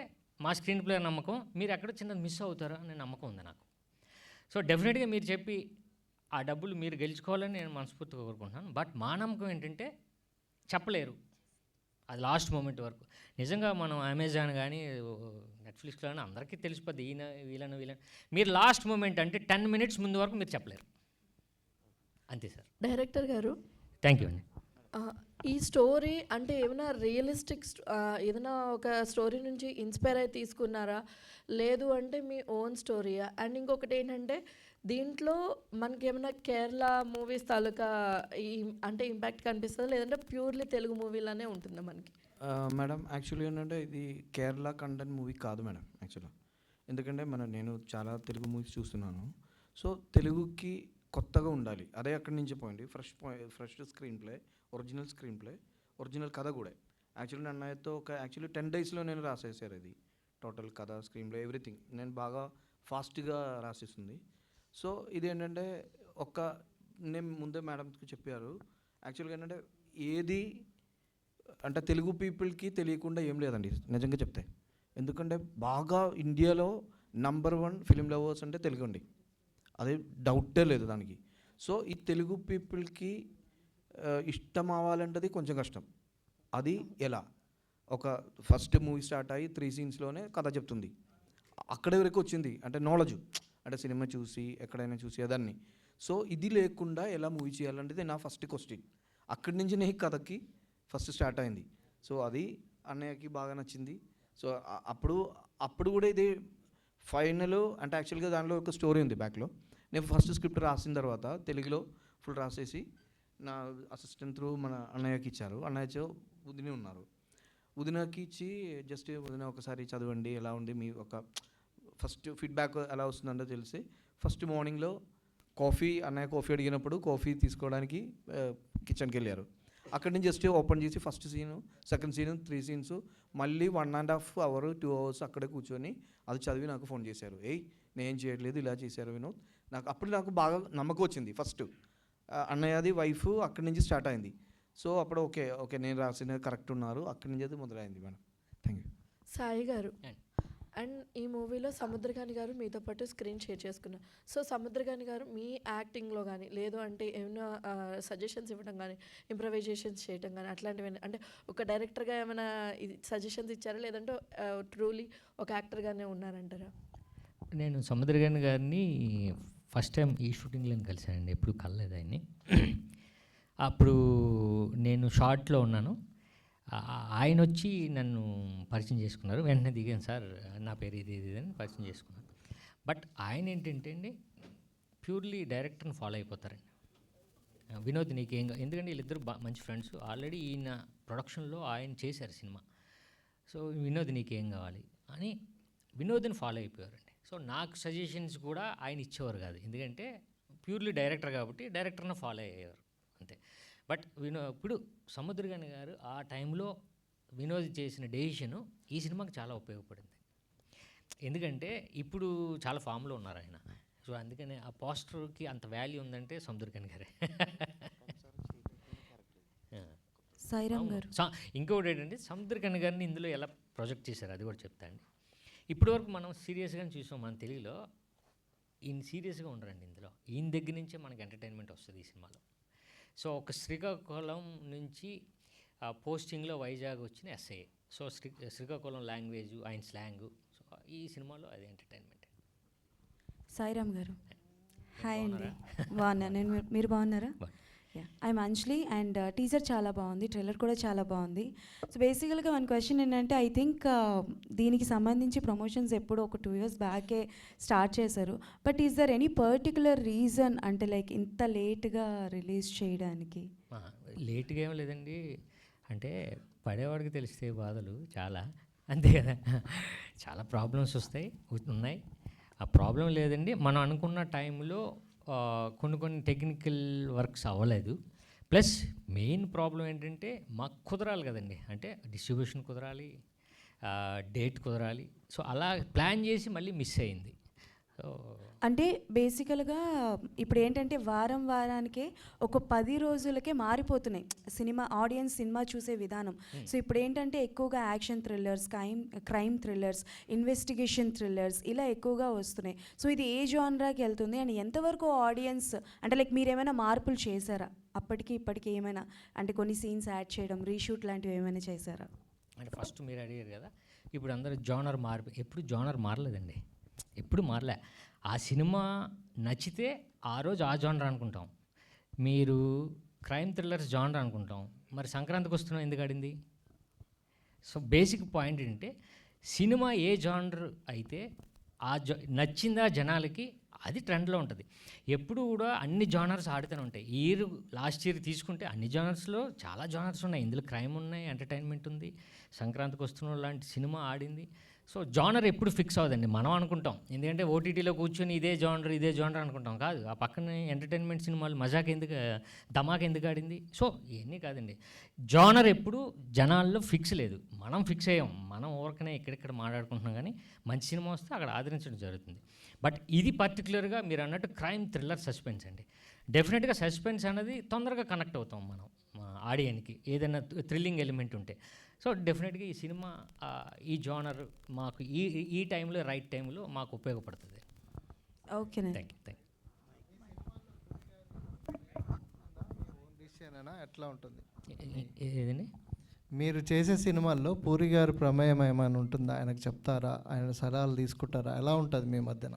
మా స్క్రీన్ ప్లే నమ్మకం, మీరు ఎక్కడ చిన్నది మిస్ అవుతారో అనే నమ్మకం ఉంది నాకు. సో డెఫినెట్గా మీరు చెప్పి ఆ డబ్బులు మీరు గెలుచుకోవాలని నేను మనస్ఫూర్తిగా కోరుకుంటున్నాను. బట్ మా నమ్మకం ఏంటంటే చెప్పలేరు, అది లాస్ట్ మూమెంట్ వరకు. నిజంగా మనం అమెజాన్ కానీ నెట్ఫ్లిక్స్లో కానీ అందరికీ తెలిసిపోద్ది ఈయన వీళ్ళని మీరు లాస్ట్ మూమెంట్ అంటే 10 minutes ముందు వరకు మీరు చెప్పలేరు, అంతే సార్. డైరెక్టర్ గారు, థ్యాంక్ యూ అండి. ఈ స్టోరీ అంటే ఏమైనా రియలిస్టిక్ ఏదైనా ఒక స్టోరీ నుంచి ఇన్స్పైర్ అయి తీసుకున్నారా, లేదు అంటే మీ ఓన్ స్టోరీయా? అండ్ ఇంకొకటి ఏంటంటే దీంట్లో మనకి ఏమైనా కేరళ మూవీస్ తాలూకా అంటే ఇంపాక్ట్ కనిపిస్తుందా, లేదంటే ప్యూర్లీ తెలుగు మూవీలానే ఉంటుందా మనకి? మేడం యాక్చువల్లీ ఏంటంటే ఇది కేరళ కంటెంట్ మూవీ కాదు మేడం యాక్చువల్గా. ఎందుకంటే నేను చాలా తెలుగు మూవీస్ చూస్తున్నాను. సో తెలుగుకి కొత్తగా ఉండాలి, అదే అక్కడి నుంచి point. Fresh screen play, original screen play, original కథ కూడా. యాక్చువల్లీ అన్నయ్యతో ఒక 10 daysలో నేను రాసేసారు అది టోటల్ కథ, స్క్రీన్ ప్లే, ఎవ్రీథింగ్ నేను బాగా ఫాస్ట్గా రాసేస్తుంది. సో ఇదేంటంటే నేను ముందే మేడంకి చెప్పారు, యాక్చువల్గా ఏంటంటే ఏది అంటే తెలుగు పీపుల్కి తెలియకుండా ఏం లేదండి నిజంగా చెప్తే. ఎందుకంటే బాగా ఇండియాలో నంబర్ 1 ఫిలిం లవర్స్ అంటే తెలుగు అండి, అది డౌటే లేదు దానికి. సో ఈ తెలుగు పీపుల్కి ఇష్టం అవ్వాలంటే కొంచెం కష్టం. అది ఎలా? ఒక ఫస్ట్ మూవీ స్టార్ట్ అయ్యి 3 scenesలోనే కథ చెప్తుంది, అక్కడి వరకు వచ్చింది. అంటే నాలెడ్జ్, అంటే సినిమా చూసి ఎక్కడైనా చూసి అదాన్ని. సో ఇది లేకుండా ఎలా మూవీ చేయాలంటే నా ఫస్ట్ క్వశ్చన్. అక్కడి నుంచి నేను కథకి ఫస్ట్ స్టార్ట్ అయింది. సో అది అన్నయ్యకి బాగా నచ్చింది. సో అప్పుడు కూడా ఇది ఫైనల్ అంటే యాక్చువల్గా దానిలో ఒక స్టోరీ ఉంది బ్యాక్లో. నేను ఫస్ట్ స్క్రిప్ట్ రాసిన తర్వాత తెలుగులో ఫుల్ రాసేసి నా అసిస్టెంట్ త్రూ మన అన్నయ్యకి ఇచ్చారు. అన్నయ్యతో వదిన ఉన్నారు. వదినకి ఇచ్చి జస్ట్ వదిన ఒకసారి చదవండి ఎలా ఉంది మీ ఒక ఫస్ట్ ఫీడ్బ్యాక్ ఎలా వస్తుందంటే తెలిసి ఫస్ట్ మార్నింగ్లో అన్నయ్య కాఫీ అడిగినప్పుడు కాఫీ తీసుకోవడానికి కిచెన్కి వెళ్ళారు. అక్కడి నుంచి జస్ట్ ఓపెన్ చేసి first scene, second scene, 3 scenes మళ్ళీ 1.5 అవర్ 2 అవర్స్ అక్కడే కూర్చొని అది చదివి నాకు ఫోన్ చేశారు. నేను చేయట్లేదు, ఇలా చేశారు వినోద్. నాకు బాగా నమ్మకం వచ్చింది. ఫస్ట్ అన్నయ్యది వైఫ్ అక్కడి నుంచి స్టార్ట్ అయింది. సో అప్పుడు ఓకే నేను రాసినది కరెక్ట్ ఉన్నారు. అక్కడి నుంచి అయితే మొదలైంది మేడం. Thank you. సాయి గారు, అండ్ ఈ మూవీలో సముద్రకాని గారు మీతో పాటు స్క్రీన్ షేర్ చేసుకున్నారు. సో సముద్రకాని గారు మీ యాక్టింగ్లో కానీ లేదు అంటే ఏమైనా సజెషన్స్ ఇవ్వడం కానీ, ఇంప్రవైజేషన్స్ చేయడం కానీ అట్లాంటివి అంటే ఒక డైరెక్టర్గా ఏమైనా సజెషన్స్ ఇచ్చారా, లేదంటే ట్రూలీ ఒక యాక్టర్గానే ఉన్నారంటారా? నేను సముద్రకాని గారిని ఫస్ట్ టైం ఈ షూటింగ్లో కలిశానండి. ఎప్పుడు కలలేదు ఆయన్ని. అప్పుడు నేను షార్ట్లో ఉన్నాను. ఆయన వచ్చి నన్ను పరిచయం చేసుకున్నారు. వెంటనే దిగాను, సార్ నా పేరు ఇది అని పరిచయం చేసుకున్నాను. బట్ ఆయన ఏంటంటే అండి ప్యూర్లీ డైరెక్టర్ని ఫాలో అయిపోతారండి. వినోద్ నీకేం ఎందుకంటే వీళ్ళిద్దరు మంచి ఫ్రెండ్స్. ఆల్రెడీ ఈయన ప్రొడక్షన్లో ఆయన చేశారు సినిమా. సో వినోద్ నీకేం కావాలి అని వినోద్ని ఫాలో అయిపోయారండి. సో నాకు సజెషన్స్ కూడా ఆయన ఇచ్చేవారు కాదు, ఎందుకంటే ప్యూర్లీ డైరెక్టర్ కాబట్టి డైరెక్టర్ని ఫాలో అయ్యేవారు అంతే. బట్ ఇప్పుడు సముద్రకాని గారు ఆ టైంలో వినోద్ చేసిన డెసిషను ఈ సినిమాకి చాలా ఉపయోగపడింది. ఎందుకంటే ఇప్పుడు చాలా ఫామ్లో ఉన్నారు ఆయన. సో అందుకని ఆ పోస్టర్కి అంత వాల్యూ ఉందంటే సముద్రకాని గారే. సాయిరామ్ గారు, ఇంకొకటి ఏంటంటే సముద్రకాని గారిని ఇందులో ఎలా ప్రొజెక్ట్ చేశారు అది కూడా చెప్తా అండి. ఇప్పటివరకు మనం సీరియస్గానే చూసాం మన తెలుగులో. ఈయన సీరియస్గా ఉండరండి ఇందులో. ఈయన దగ్గర నుంచే మనకి ఎంటర్టైన్మెంట్ వస్తుంది ఈ సినిమాలో. సో ఒక శ్రీకాకుళం నుంచి పోస్టింగ్లో వైజాగ్ వచ్చిన ఎస్ఐ. సో శ్రీకాకుళం లాంగ్వేజ్, ఆయన స్లాంగ్, సో ఈ సినిమాలో అది ఎంటర్టైన్మెంట్. సాయిరామ్ గారు, హాయ్ అండి. బాగున్నా నేను, మీరు బాగున్నారా? ఐఎమ్ అంజలి అండ్ టీజర్ చాలా బాగుంది, ట్రైలర్ కూడా చాలా బాగుంది. సో బేసికల్గా మన క్వశ్చన్ ఏంటంటే, ఐ థింక్ దీనికి సంబంధించి ప్రమోషన్స్ ఎప్పుడు ఒక 2 years బ్యాకే స్టార్ట్ చేశారు. But is there any particular reason అంటే లైక్ ఇంత లేట్గా రిలీజ్ చేయడానికి? లేట్గా ఏం లేదండి, అంటే పడేవాడికి తెలిస్తే బాధలు చాలా, అంతే కదా. చాలా ప్రాబ్లమ్స్ ఉన్నాయి. ఆ ప్రాబ్లం లేదండి, మనం అనుకున్న టైంలో కొన్ని టెక్నికల్ వర్క్స్ అవ్వలేదు. ప్లస్ మెయిన్ ప్రాబ్లం ఏంటంటే మాకు కుదరాలి కదండి, అంటే డిస్ట్రిబ్యూషన్ కుదరాలి, డేట్ కుదరాలి. సో అలా ప్లాన్ చేసి మళ్ళీ మిస్ అయింది. సో అంటే బేసికల్గా ఇప్పుడు ఏంటంటే వారానికే ఒక 10 రోజులకే మారిపోతున్నాయి ఆడియన్స్ సినిమా చూసే విధానం. సో ఇప్పుడు ఏంటంటే ఎక్కువగా action thrillers, crime thrillers, investigation thrillers ఇలా ఎక్కువగా వస్తున్నాయి. సో ఇది ఏ జానరాకి వెళ్తుంది అండ్ ఎంతవరకు ఆడియన్స్ అంటే లైక్ మీరు ఏమైనా మార్పులు చేశారా అప్పటికి ఇప్పటికి? ఏమైనా అంటే కొన్ని సీన్స్ యాడ్ చేయడం, రీషూట్ లాంటివి ఏమైనా చేశారా? అంటే ఫస్ట్ మీరు అడిగారు కదా, ఇప్పుడు అందరూ జానర్ ఎప్పుడు జానర్ మారలేదండి, ఎప్పుడు మారలే. ఆ సినిమా నచ్చితే ఆ రోజు ఆ జానర్ అనుకుంటాం. మీరు క్రైమ్ థ్రిల్లర్స్ జానర్ అనుకుంటాం, మరి సంక్రాంతికి వస్తున్నాం ఎందుకు ఆడింది? సో బేసిక్ పాయింట్ ఏంటంటే సినిమా ఏ జానర్ అయితే నచ్చిందా జనాలకి అది ట్రెండ్లో ఉంటుంది. ఎప్పుడు కూడా అన్ని జానర్స్ ఆడుతూనే ఉంటాయి. లాస్ట్ ఇయర్ తీసుకుంటే అన్ని జానర్స్లో చాలా జానర్స్ ఉన్నాయి. ఇందులో క్రైమ్ ఉన్నాయి, ఎంటర్టైన్మెంట్ ఉంది, సంక్రాంతికి వస్తున్న లాంటి సినిమా ఆడింది. సో జానర్ ఎప్పుడు ఫిక్స్ అవ్వదండి, మనం అనుకుంటాం. ఎందుకంటే ఓటీటీలో కూర్చొని ఇదే జానర్ అనుకుంటాం, కాదు. ఆ పక్కన ఎంటర్టైన్మెంట్ సినిమాలు ధమాక్ ఎందుకు ఆడింది? సో ఇవన్నీ కాదండి, జానర్ ఎప్పుడు జనాల్లో ఫిక్స్ లేదు, మనం ఫిక్స్ అయ్యాం. మనం ఊరకనే ఇక్కడిక్కడ మాట్లాడుకుంటున్నాం, కానీ మంచి సినిమా వస్తే అక్కడ ఆదరించడం జరుగుతుంది. బట్ ఇది పర్టికులర్గా మీరు అన్నట్టు క్రైమ్ థ్రిల్లర్ సస్పెన్స్ అండి. డెఫినెట్గా సస్పెన్స్ అనేది తొందరగా కనెక్ట్ అవుతాం మనం ఆడియన్కి, ఏదైనా థ్రిల్లింగ్ ఎలిమెంట్ ఉంటే. సో డెఫినెట్గా ఈ సినిమా ఈ జానర్ మాకు ఈ టైంలో రైట్ టైంలో మాకు ఉపయోగపడుతుంది. Okay, thank you. ఎట్లా ఉంటుంది ఏదండి? మీరు చేసే సినిమాల్లో పూరి గారి ప్రమేయం ఏమైనా ఉంటుందా? ఆయనకు చెప్తారా, ఆయన సలహాలు తీసుకుంటారా? ఎలా ఉంటుంది మీ మధ్యన?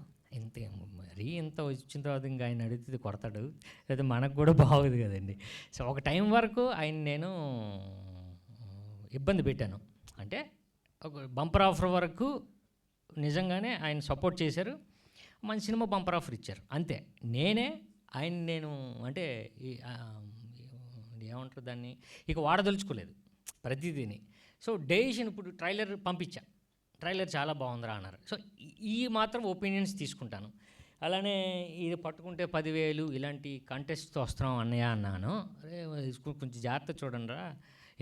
ఎంత వచ్చిన తర్వాత ఇంకా ఆయన అడిగితే కొడతాడు, లేదా మనకు కూడా బాగోదు కదండి. సో ఒక టైం వరకు ఆయన నేను ఇబ్బంది పెట్టాను. అంటే ఒక బంపర్ ఆఫర్ వరకు నిజంగానే ఆయన సపోర్ట్ చేశారు, మంచి సినిమా బంపర్ ఆఫర్ ఇచ్చారు, అంతే. నేనే ఆయన నేను అంటే ఏమంటారు దాన్ని ఇక వాడదలుచుకోలేదు ప్రతిదీని. సో డెసిషన్ ఇప్పుడు ట్రైలర్ పంపించా, ట్రైలర్ చాలా బాగుందిరా అన్నారు. సో ఈ మాత్రం ఒపీనియన్స్ తీసుకుంటాను. అలానే ఇది పట్టుకుంటే 10,000 ఇలాంటి కంటెస్ట్తో వస్తున్నాం అన్నయ్య అన్నాను. అరే కొంచెం జాగ్రత్త చూడండి రా,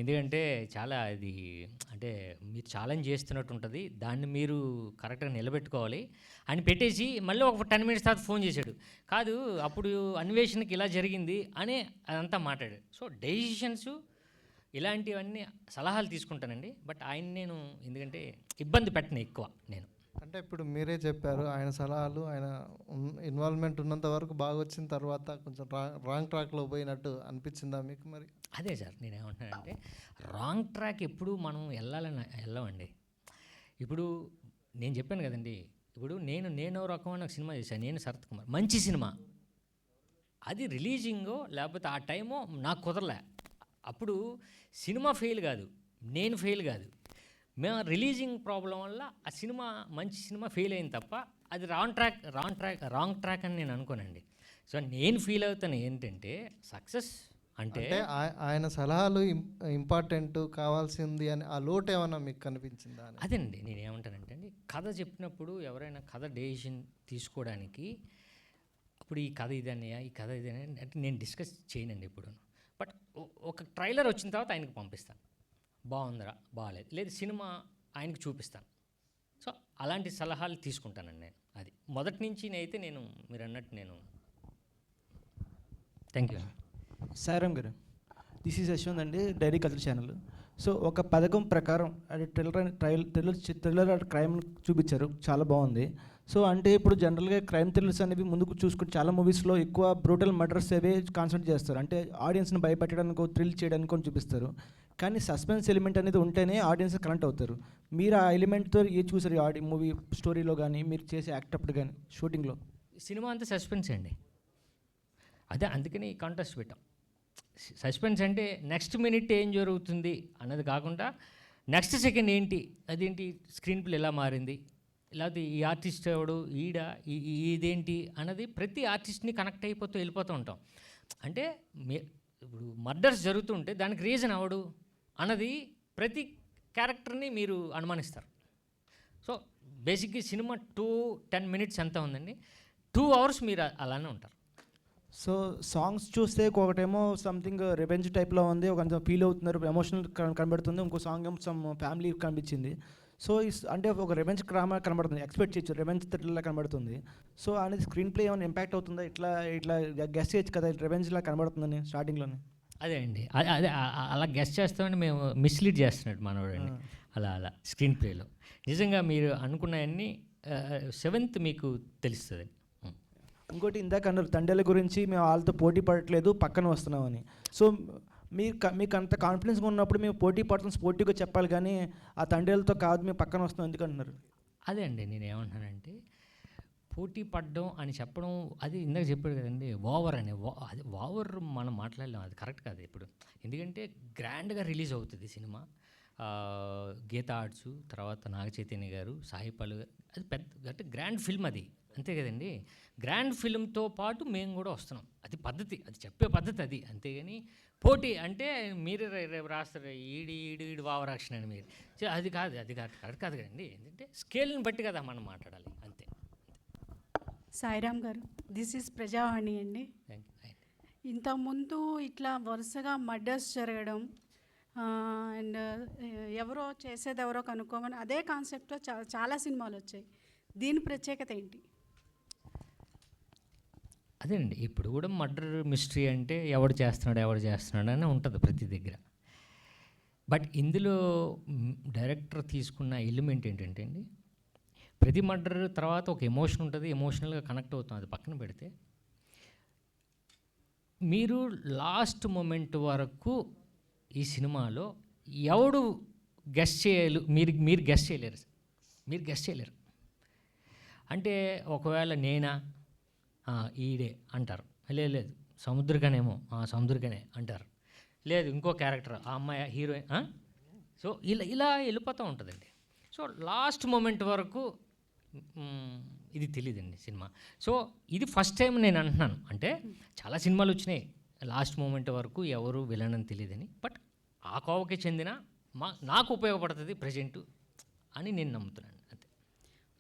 ఎందుకంటే చాలా ఇది అంటే మీరు ఛాలెంజ్ చేస్తున్నట్టు ఉంటుంది, దాన్ని మీరు కరెక్ట్గా నిలబెట్టుకోవాలి అని పెట్టేసి మళ్ళీ ఒక 10 మినిట్స్ తర్వాత ఫోన్ చేశాడు. కాదు అప్పుడు అన్వేషణకి ఇలా జరిగింది అని అదంతా మాట్లాడాడు. సో డెసిషన్స్ ఇలాంటివన్నీ సలహాలు తీసుకుంటానండి. బట్ ఆయన నేను ఎందుకంటే ఇబ్బంది పెట్టను ఎక్కువ నేను. అంటే ఇప్పుడు మీరే చెప్పారు ఆయన సలహాలు, ఆయన ఇన్వాల్వ్మెంట్ ఉన్నంత వరకు బాగా వచ్చిన తర్వాత కొంచెం రాంగ్ ట్రాక్లో పోయినట్టు అనిపించిందా మీకు? మరి అదే సార్ నేనేమంటున్నానంటే రాంగ్ ట్రాక్ ఎప్పుడు మనం వెళ్ళమండి. ఇప్పుడు నేను చెప్పాను కదండి, ఇప్పుడు నేను రకమైన సినిమా చేశాను, నేను శరత్ కుమార్, మంచి సినిమా, అది రిలీజింగో లేకపోతే ఆ టైమో నాకు కుదరలే. అప్పుడు సినిమా ఫెయిల్ కాదు, నేను ఫెయిల్ కాదు, మేము రిలీజింగ్ ప్రాబ్లం వల్ల ఆ సినిమా మంచి సినిమా ఫెయిల్ అయింది తప్ప అది రాంగ్ ట్రాక్ అని నేను అనుకోనండి. సో నేను ఫీల్ అవుతాను ఏంటంటే సక్సెస్ అంటే ఆయన సలహాలు ఇంపార్టెంట్ కావాల్సింది అని ఆ లోటు ఏమన్నా మీకు కనిపించిందా అని? అదేనండి నేను ఏమంటానంటే అండి, కథ చెప్పినప్పుడు ఎవరైనా కథ డెసిషన్ తీసుకోవడానికి అప్పుడు ఈ కథ ఇదన్నయ్యా ఈ కథ ఇదనే అంటే నేను డిస్కస్ చేయనండి ఇప్పుడు. బట్ ఒక ట్రైలర్ వచ్చిన తర్వాత ఆయనకు పంపిస్తాను, బాగుందిరా బాగాలేదు, లేదు సినిమా ఆయనకు చూపిస్తాను. సో అలాంటి సలహాలు తీసుకుంటానండి నేను. అది మొదటి నుంచి అయితే నేను మీరు అన్నట్టు నేను. Thank you. సాయిరామ్ గారు, దిస్ ఈజ్ యశ్వంత్ అండి, డైరీ కల్చర్ ఛానల్. సో ఒక పథకం ప్రకారం అది థ్రిల్లర్ క్రైమ్ చూపించారు, చాలా బాగుంది. సో అంటే ఇప్పుడు జనరల్గా క్రైమ్ థ్రిల్లర్స్ అనేవి ముందుకు చూసుకుంటే చాలా మూవీస్లో ఎక్కువ బ్రూటల్ మర్డర్స్ అవే కాన్సన్ట్రేట్ చేస్తారు, అంటే ఆడియన్స్ని భయపెట్టడానికి థ్రిల్ చేయడానికి చూపిస్తారు. కానీ సస్పెన్స్ ఎలిమెంట్ అనేది ఉంటేనే ఆడియన్స్ కనెక్ట్ అవుతారు. మీరు ఆ ఎలిమెంట్తో ఏ చూసారు మూవీ స్టోరీలో కానీ మీరు చేసే యాక్ట్ అప్పుడు కానీ షూటింగ్లో? సినిమా అంతా సస్పెన్స్ అండి, అదే అందుకని కాంటెస్ట్ పెట్టాం. సస్పెన్స్ అంటే నెక్స్ట్ మినిట్ ఏం జరుగుతుంది అన్నది కాకుండా నెక్స్ట్ సెకండ్ ఏంటి, అదేంటి స్క్రీన్ ప్లే ఎలా మారింది, లేకపోతే ఈ ఆర్టిస్ట్ ఎవడు ఇదేంటి అన్నది ప్రతి ఆర్టిస్ట్ని కనెక్ట్ అయిపోతూ వెళ్ళిపోతూ ఉంటాం. అంటే ఇప్పుడు మర్డర్స్ జరుగుతుంటే దానికి రీజన్ అవడు అన్నది ప్రతి క్యారెక్టర్ని మీరు అనుమానిస్తారు. సో బేసిక్గా సినిమా 2-10 మినిట్స్ ఎంత ఉందండి, 2 hours మీరు అలానే ఉంటారు. సో సాంగ్స్ చూస్తే ఒకటేమో సంథింగ్ రివెంజ్ టైప్లో ఉంది, ఒక ఫీల్ అవుతున్నారు, ఎమోషనల్ కనబడుతుంది, ఇంకో సాంగ్ ఏమో సమ్ ఫ్యామిలీ కనిపించింది. సో అంటే ఒక రివెంజ్ డ్రామా కనబడుతుంది, ఎక్స్పెక్ట్ చేయొచ్చు రివెంజ్ థ్రిల్లర్లా కనబడుతుంది. సో అనేది స్క్రీన్ ప్లే ఏమైనా ఇంపాక్ట్ అవుతుందా? ఇట్లా గెస్ చేయొచ్చు కదా రివెంజ్లా కనబడుతుందని స్టార్టింగ్లోనే. అదే అండి, అదే అలా గెస్ చేస్తామని మేము మిస్లీడ్ చేస్తున్నట్టు మనవాడండి అలా స్క్రీన్ ప్లేలో. నిజంగా మీరు అనుకున్నవన్నీ 7th మీకు తెలుస్తుంది. ఇంకోటి ఇందాక అన్నారు తండ్రుల గురించి మేము వాళ్ళతో పోటీ పడట్లేదు పక్కన వస్తున్నామని. సో మీకు అంత కాన్ఫిడెన్స్గా ఉన్నప్పుడు మేము పోటీ పడుతున్నాం స్పోర్టివ్గా చెప్పాలి, కానీ ఆ తండ్రులతో కాదు మేము పక్కన వస్తున్నాం ఎందుకంటున్నారు? అదే అండి నేను ఏమంటున్నానంటే పోటీ పడడం అని చెప్పడం అది ఇందాక చెప్పాడు కదండి, ఓవర్ అని. అది ఓవర్ మనం మాట్లాడలేం, అది కరెక్ట్ కాదు ఇప్పుడు. ఎందుకంటే గ్రాండ్గా రిలీజ్ అవుతుంది సినిమా, గీతా ఆర్ట్స్ తర్వాత నాగ చైతన్య గారు, సాయి పల్లు గారు, అది పెద్ద అంటే గ్రాండ్ ఫిల్మ్ అది, అంతే కదండి. గ్రాండ్ ఫిల్మ్తో పాటు మేము కూడా వస్తున్నాం, అది పద్ధతి, అది చెప్పే పద్ధతి అది. అంతేగాని పోటీ అంటే మీరు రేపు రాస్తారు ఈడు వావరాక్షణ అని మీరు, అది కాదు కరెక్ట్ కాదు కదండి. ఎందుకంటే స్కేల్ని బట్టి కదా మనం మాట్లాడాలి, అంతే. సాయిరామ్ గారు, దిస్ ఈజ్ ప్రజావాణి అండి. ఇంతకుముందు ఇట్లా వరుసగా మర్డర్స్ జరగడం అండ్ ఎవరో చేసేది ఎవరో కనుక్కోమని అదే కాన్సెప్ట్లో చాలా సినిమాలు వచ్చాయి, దీని ప్రత్యేకత ఏంటి? అదేనండి ఇప్పుడు కూడా మర్డర్ మిస్టరీ అంటే ఎవడు చేస్తున్నాడు అని ఉంటుంది ప్రతి దగ్గర. బట్ ఇందులో డైరెక్టర్ తీసుకున్న ఎలిమెంట్ ఏంటంటే అండి, ప్రతి మర్డర్ తర్వాత ఒక ఎమోషన్ ఉంటుంది, ఎమోషనల్గా కనెక్ట్ అవుతాం, అది పక్కన పెడితే మీరు లాస్ట్ మూమెంట్ వరకు ఈ సినిమాలో ఎవడు గెస్ చేయాలి, మీరు గెస్ చేయలేరు. అంటే ఒకవేళ నేనా ఈడే అంటారు, లేదు సముద్రకనేమో సముద్రకనే అంటారు, లేదు ఇంకో క్యారెక్టర్ ఆ అమ్మాయి హీరోయిన్. సో ఇలా వెళ్ళిపోతూ ఉంటుందండి. సో లాస్ట్ మూమెంట్ వరకు ఇది తెలియదండి సినిమా. సో ఇది ఫస్ట్ టైం నేను అంటున్నాను. అంటే చాలా సినిమాలు వచ్చినాయి లాస్ట్ మూమెంట్ వరకు ఎవరు విలన్ అని తెలియదని, బట్ ఆ కోవకి చెందిన నాకు ఉపయోగపడుతుంది ప్రజెంటు అని నేను నమ్ముతున్నాను. అంతే.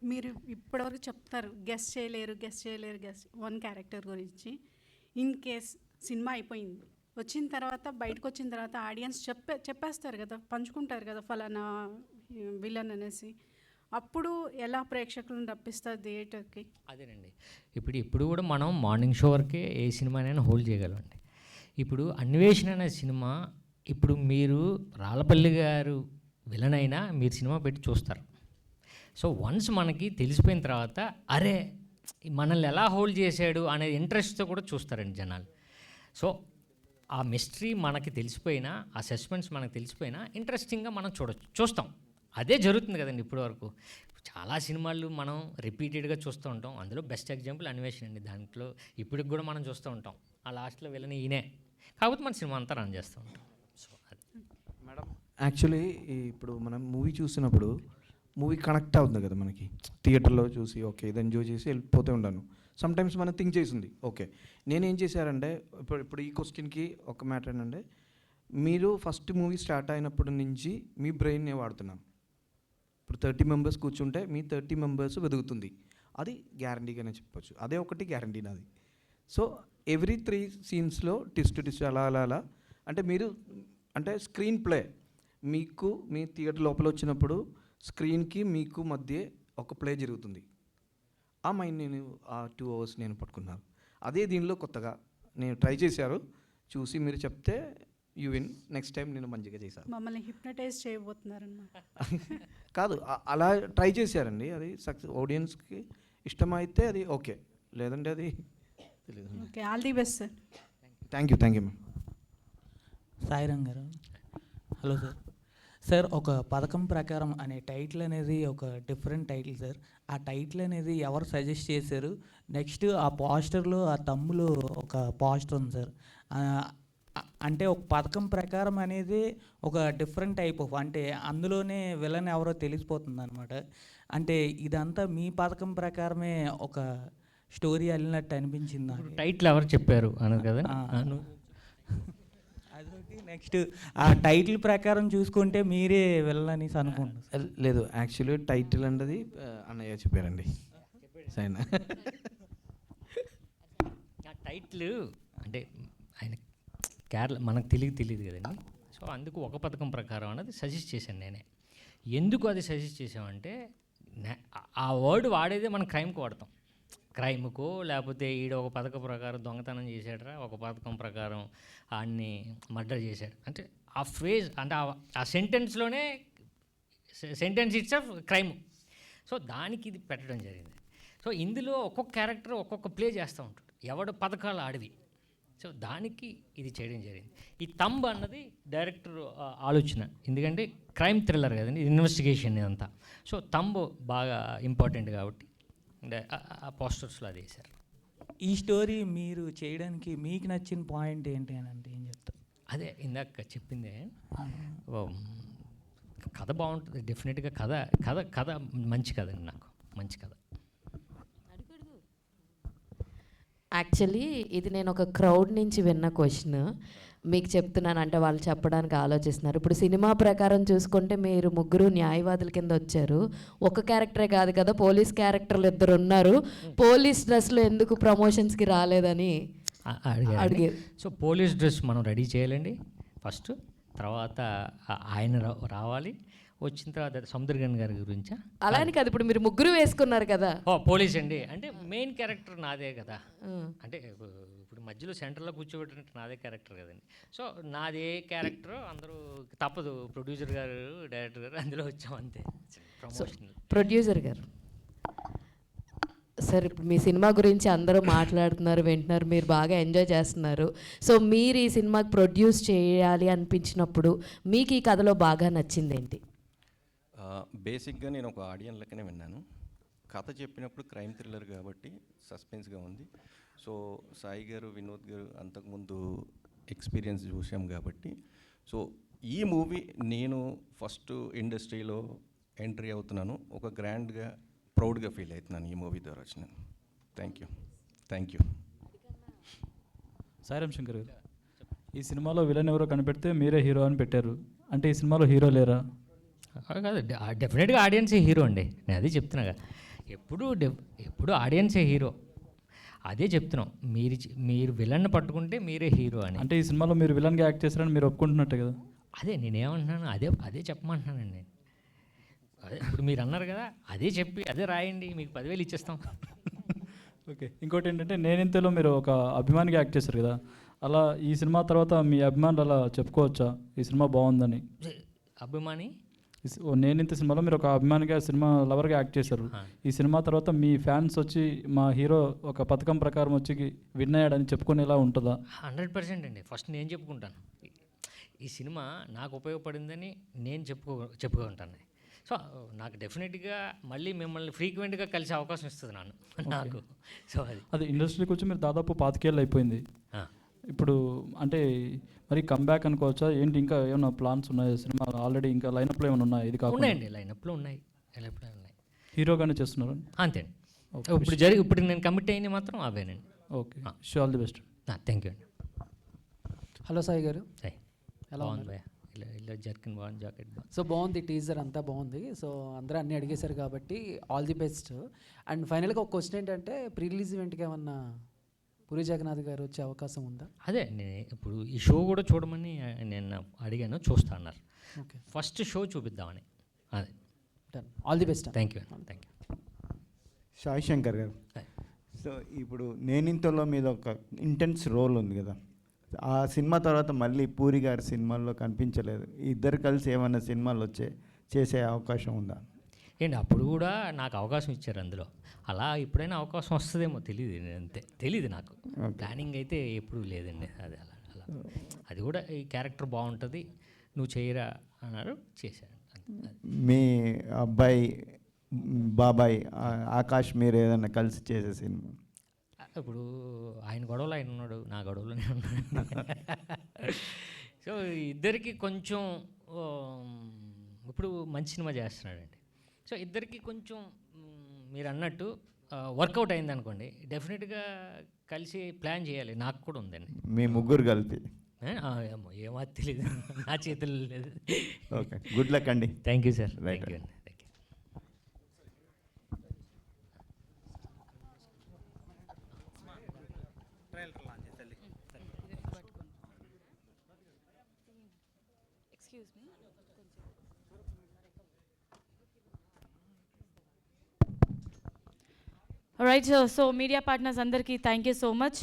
మీరు ఇప్పటివరకు చెప్తారు గెస్ చేయలేరు వన్ క్యారెక్టర్ గురించి. ఇన్ కేస్ సినిమా అయిపోయింది, వచ్చిన తర్వాత బయటకు వచ్చిన తర్వాత ఆడియన్స్ చెప్పేస్తారు కదా, పంచుకుంటారు కదా ఫలానా విలన్ అనేసి, అప్పుడు ఎలా ప్రేక్షకులను రప్పిస్తారు థియేటర్కి? అదేనండి, ఇప్పుడు కూడా మనం మార్నింగ్ షో వరకే ఏ సినిమానైనా హోల్డ్ చేయగలమండి. ఇప్పుడు అన్వేషణ అనే సినిమా, ఇప్పుడు మీరు రాళ్ళపల్లి గారు విలన్ అయినా మీరు సినిమా పెట్టి చూస్తారు. సో వన్స్ మనకి తెలిసిపోయిన తర్వాత అరే మనల్ని ఎలా హోల్డ్ చేశాడు అనే ఇంట్రెస్ట్తో కూడా చూస్తారండి జనాలు. సో ఆ మిస్టరీ మనకి తెలిసిపోయినా, ఆ సస్పెన్స్ మనకు తెలిసిపోయినా ఇంట్రెస్టింగ్గా మనం చూస్తాం. అదే జరుగుతుంది కదండి ఇప్పటి వరకు. చాలా సినిమాలు మనం రిపీటెడ్గా చూస్తూ ఉంటాం. అందులో బెస్ట్ ఎగ్జాంపుల్ అన్వేషణ అండి. దాంట్లో ఇప్పటికి కూడా మనం చూస్తూ ఉంటాం. ఆ లాస్ట్లో విలని ఈయనే, కాకపోతే మన సినిమా అంతా రన్ చేస్తూ ఉంటాం. సో అది మేడం, యాక్చువల్లీ ఇప్పుడు మనం మూవీ చూసినప్పుడు మూవీ కనెక్ట్ అవుతుంది కదా మనకి. థియేటర్లో చూసి ఓకే ఇది ఎంజాయ్ చేసి వెళ్ళిపోతూ ఉంటాను. సమ్టైమ్స్ మనం థింక్ చేసింది ఓకే. నేనేం చేశారంటే ఇప్పుడు ఈ క్వశ్చన్కి ఒక మ్యాటర్ ఏంటంటే, మీరు ఫస్ట్ మూవీ స్టార్ట్ అయినప్పటి నుంచి మీ బ్రెయిన్నే వాడుతున్నాం. ఇప్పుడు 30 మెంబర్స్ కూర్చుంటే మీ 30 మెంబర్స్ వెతుకుతుంది, అది గ్యారంటీగానే చెప్పొచ్చు. అదే ఒకటి గ్యారంటీ నాది. సో ఎవ్రీ 3 సీన్స్లో ట్విస్ట్ అలా అంటే మీరు అంటే స్క్రీన్ ప్లే మీకు మీ థియేటర్ లోపల వచ్చినప్పుడు స్క్రీన్కి మీకు మధ్య ఒక ప్లే జరుగుతుంది. ఆ మైండ్ నేను ఆ 2 hours నేను పట్టుకున్నాను. అదే దీనిలో కొత్తగా నేను ట్రై చేశారు, చూసి మీరు చెప్తే యూ విన్. నెక్స్ట్ టైం నేను మంచిగా చేశాను. మమ్మల్ని హిప్నటైజ్ చేయబోతున్నారన్నమాట. కాదు, అలా ట్రై చేశారండి. అది సక్సెస్. ఆడియన్స్కి ఇష్టమైతే అది ఓకే, లేదంటే అది తెలియదు. Okay, all the best sir. Thank you ma'am. Sairam గారు, హలో సార్. సార్, ఒక పథకం ప్రకారం అనే టైటిల్ అనేది ఒక డిఫరెంట్ టైటిల్ సార్. ఆ టైటిల్ అనేది ఎవరు సజెస్ట్ చేశారు? నెక్స్ట్ ఆ పోస్టర్లో ఆ తమ్ములో ఒక పోస్టర్ ఉంది సార్. అంటే ఒక పథకం ప్రకారం అనేది ఒక డిఫరెంట్ టైప్ ఆఫ్, అంటే అందులోనే విలన్ ఎవరో తెలిసిపోతుంది అనమాట. అంటే ఇదంతా మీ పథకం ప్రకారమే ఒక స్టోరీ వెళ్ళినట్టు అనిపించింది నాకు. టైటిల్ ఎవరు చెప్పారు అన్నారు కదా. అదొకటి. నెక్స్ట్ ఆ టైటిల్ ప్రకారం చూసుకుంటే మీరే వెళ్ళని అనుకుంటున్నాను. లేదు, యాక్చువల్లీ టైటిల్ అన్నది అన్నయ్య చెప్పారండి. సైనా టైటిల్ అంటే ఆయన కేరళ మనకు తెలియదు కదండి. సో అందుకు ఒక పథకం ప్రకారం అన్నది సజెస్ట్ చేశాను నేనే. ఎందుకు అది సజెస్ట్ చేసామంటే, ఆ వర్డ్ వాడేదే మనం క్రైమ్కి వాడతాం. క్రైమ్కో లేకపోతే ఈడ ఒక పథకం ప్రకారం దొంగతనం చేశాడరా, ఒక పథకం ప్రకారం ఆడిని మర్డర్ చేశాడు అంటే ఆ ఫ్రేజ్ అంటే ఆ సెంటెన్స్లోనే sentence it's of crime. So దానికి ఇది పెట్టడం జరిగింది. సో ఇందులో ఒక్కొక్క క్యారెక్టర్ ఒక్కొక్క ప్లే చేస్తూ ఉంటాడు, ఎవడు పథకాలు ఆడివి. సో దానికి ఇది చేయడం జరిగింది. ఈ తంబ్ అన్నది డైరెక్టర్ ఆలోచన, ఎందుకంటే క్రైమ్ థ్రిల్లర్ కదండి, ఇన్వెస్టిగేషన్ ఇదంతా. సో తంబ్ బాగా ఇంపార్టెంట్ కాబట్టి ఆ పోస్టర్స్లో అది వేశారు. ఈ స్టోరీ మీరు చేయడానికి మీకు నచ్చిన పాయింట్ ఏంటి అని అంటే ఏం చెప్తారు? అదే ఇందాక చెప్పిందే, కథ బాగుంటుంది డెఫినెట్గా. కథ మంచి కథ అండి, నాకు మంచి కథ. యాక్చువల్లీ ఇది నేను ఒక క్రౌడ్ నుంచి విన్న క్వశ్చన్ మీకు చెప్తున్నాను, అంటే వాళ్ళు చెప్పడానికి ఆలోచిస్తున్నారు. ఇప్పుడు సినిమా ప్రకారం చూసుకుంటే మీరు ముగ్గురు న్యాయవాదుల కింద వచ్చారు. ఒక క్యారెక్టరే కాదు కదా, పోలీస్ క్యారెక్టర్లు 2 ఉన్నారు. పోలీస్ డ్రెస్లో ఎందుకు ప్రమోషన్స్కి రాలేదని అడిగారు. సో పోలీస్ డ్రెస్ మనం రెడీ చేయాలండి ఫస్ట్, తర్వాత ఆయన రావాలి. వచ్చిన తర్వాత సముద్రగన్ గారి గురించా అలా అని కాదు, ఇప్పుడు మీరు ముగ్గురు వేసుకున్నారు కదా. పోలీస్ అండి, అంటే మెయిన్ క్యారెక్టర్ నాదే కదా. అంటే ఇప్పుడు మధ్యలో సెంటర్లో కూర్చోబెట్టినట్టు నాదే క్యారెక్టర్ కదండి. సో నాదే క్యారెక్టర్, అందరూ తప్పదు, ప్రొడ్యూసర్ గారు డైరెక్టర్ గారు అందులో వచ్చాం అంతే. ప్రొడ్యూసర్ గారు సార్, ఇప్పుడు మీ సినిమా గురించి అందరూ మాట్లాడుతున్నారు, వింటున్నారు, మీరు బాగా ఎంజాయ్ చేస్తున్నారు. సో మీరు ఈ సినిమాకి ప్రొడ్యూస్ చేయాలి అనిపించినప్పుడు మీకు ఈ కథలో బాగా నచ్చింది ఏంటి? బేసిక్గా నేను ఒక ఆడియన్ లెక్కనే విన్నాను. కథ చెప్పినప్పుడు క్రైమ్ థ్రిల్లర్ కాబట్టి సస్పెన్స్గా ఉంది. సో సాయి గారు, వినోద్ గారు అంతకుముందు ఎక్స్పీరియన్స్ చూసాం కాబట్టి, సో ఈ మూవీ నేను ఫస్ట్ ఇండస్ట్రీలో ఎంట్రీ అవుతున్నాను, ఒక గ్రాండ్గా ప్రౌడ్గా ఫీల్ అవుతున్నాను ఈ మూవీ ద్వారా వచ్చినాను. Thank you. సాయిరామ్ శంకర్ గారు, ఈ సినిమాలో విలన్ ఎవరో కనిపెడితే మీరే హీరో అని పెట్టారు. అంటే ఈ సినిమాలో హీరో లేరా? కాదు, డెఫినెట్గా ఆడియన్సే హీరో అండి. నేను అదే చెప్తున్నా కదా, ఎప్పుడు ఆడియన్సే హీరో. అదే చెప్తున్నాం, మీరు విలన్ పట్టుకుంటే మీరే హీరో అని. అంటే ఈ సినిమాలో మీరు విలన్గా యాక్ట్ చేశారని మీరు ఒప్పుకుంటున్నట్టే కదా? అదే నేనేమంటున్నాను, అదే చెప్పమంటున్నానండి నేను. అదే ఇప్పుడు మీరు అన్నారు కదా, అదే చెప్పి అదే రాయండి, మీకు 10,000 ఇచ్చేస్తాం. ఓకే. ఇంకోటి ఏంటంటే నేనింతలో మీరు ఒక అభిమానిగా యాక్ట్ చేశారు కదా, అలా ఈ సినిమా తర్వాత మీ అభిమానులు అలా చెప్పుకోవచ్చా ఈ సినిమా బాగుందని? అభిమాని నేనింత సినిమాలో మీరు ఒక అభిమానిగా సినిమా లవర్గా యాక్ట్ చేశారు. ఈ సినిమా తర్వాత మీ ఫ్యాన్స్ వచ్చి మా హీరో ఒక పథకం ప్రకారం వచ్చి విన్ అయ్యాడని చెప్పుకునేలా ఉంటుందా? 100% అండి. ఫస్ట్ నేను చెప్పుకుంటాను, ఈ సినిమా నాకు ఉపయోగపడిందని నేను చెప్పుకుంటాను. సో నాకు డెఫినెట్గా మళ్ళీ మిమ్మల్ని ఫ్రీక్వెంట్గా కలిసే అవకాశం ఇస్తుంది నాకు. సో అది ఇండస్ట్రీకి వచ్చి మీరు దాదాపు 25 ఏళ్ళు అయిపోయింది. ఇప్పుడు అంటే మరి కంబ్యాక్ అనుకోవచ్చా ఏంటి? ఇంకా ఏమైనా ప్లాన్స్ ఉన్నాయి? సినిమా ఆల్రెడీ ఇంకా లైనప్లో ఏమైనా ఉన్నాయి? ఇది కాకుండా ఉన్నాయండి, లైనప్లో ఉన్నాయి. హీరోగానే చేస్తున్నారు అంతే అండి. ఇప్పుడు నేను కమిట్ అయింది మాత్రం అవేనండి. Okay, show all the best. Thank you అండి. హలో సాయి గారు, ఎలా ఉంది? ఇలా జర్కిన్ బాగుంది, జాకెట్ బాగుంది. సో బాగుంది, టీజర్ అంతా బాగుంది. సో అందరూ అన్నీ అడిగేశారు కాబట్టి ఆల్ ది బెస్ట్. అండ్ ఫైనల్గా ఒక క్వశ్చన్ ఏంటంటే, ప్రీ రిలీజ్ ఈవెంట్కి ఏమన్నా పూరి జగన్నాథ్ గారు వచ్చే అవకాశం ఉందా? అదే నేను ఇప్పుడు ఈ షో కూడా చూడమని నేను అడిగాను, చూస్తా అన్నారు. ఓకే, ఫస్ట్ షో చూపిద్దామని. అదే, done. All the best. Thank you. Sai Shankar గారు, సో ఇప్పుడు నేనింతలో మీద ఒక ఇంటెన్స్ రోల్ ఉంది కదా, ఆ సినిమా తర్వాత మళ్ళీ పూరి గారి సినిమాల్లో కనిపించలేదు. ఇద్దరు కలిసి ఏమైనా సినిమాలు చేసే అవకాశం ఉందా? ఏంటి అప్పుడు కూడా నాకు అవకాశం ఇచ్చారు అందులో. అలా ఎప్పుడైనా అవకాశం వస్తుందేమో తెలియదు, అంతే తెలియదు నాకు. ప్లానింగ్ అయితే ఎప్పుడూ లేదండి. అది అలా అది కూడా ఈ క్యారెక్టర్ బాగుంటుంది, నువ్వు చేయరా అన్నారు, చేశాను. మీ అబ్బాయి బాబాయ్ ఆకాష్ మీరు ఏదైనా కలిసి చేసే సినిమా? ఇప్పుడు ఆయన గొడవలో ఆయన ఉన్నాడు, నా గొడవలోనే ఉన్నాడు. సో ఇద్దరికి కొంచెం ఇప్పుడు మంచి సినిమా చేస్తున్నాడండి. సో ఇద్దరికి కొంచెం మీరు అన్నట్టు వర్కౌట్ అయింది అనుకోండి, డెఫినెట్గా కలిసి ప్లాన్ చేయాలి. నాకు కూడా ఉందండి. మీ ముగ్గురు కలిపి? ఏమో తెలియదు, నా చేతుల్లో లేదు. ఓకే, గుడ్ లక్ అండి. Thank you sir. Thank you అండి. Alright, so media partners andarki thank you so much.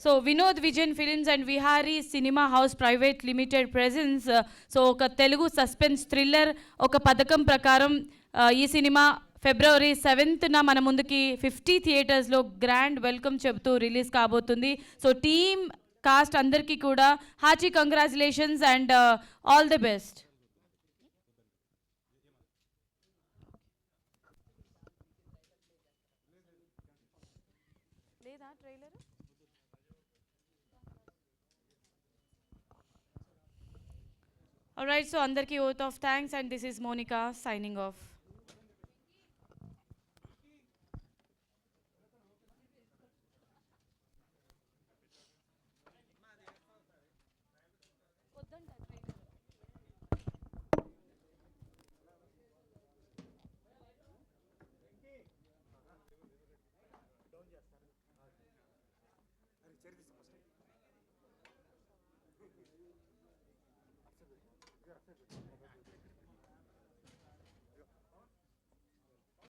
So Vinod Vijayan Films and Vihari Cinema House Private Limited presents so oka Telugu suspense thriller oka padakam prakaram ee cinema February 7th na mana munduki 50 theaters lo grand welcome cheptu release kabotundi. So team cast andarki kuda hearty congratulations and all the best. Alright, so andarki oath of thanks and this is Monica signing off. Don't just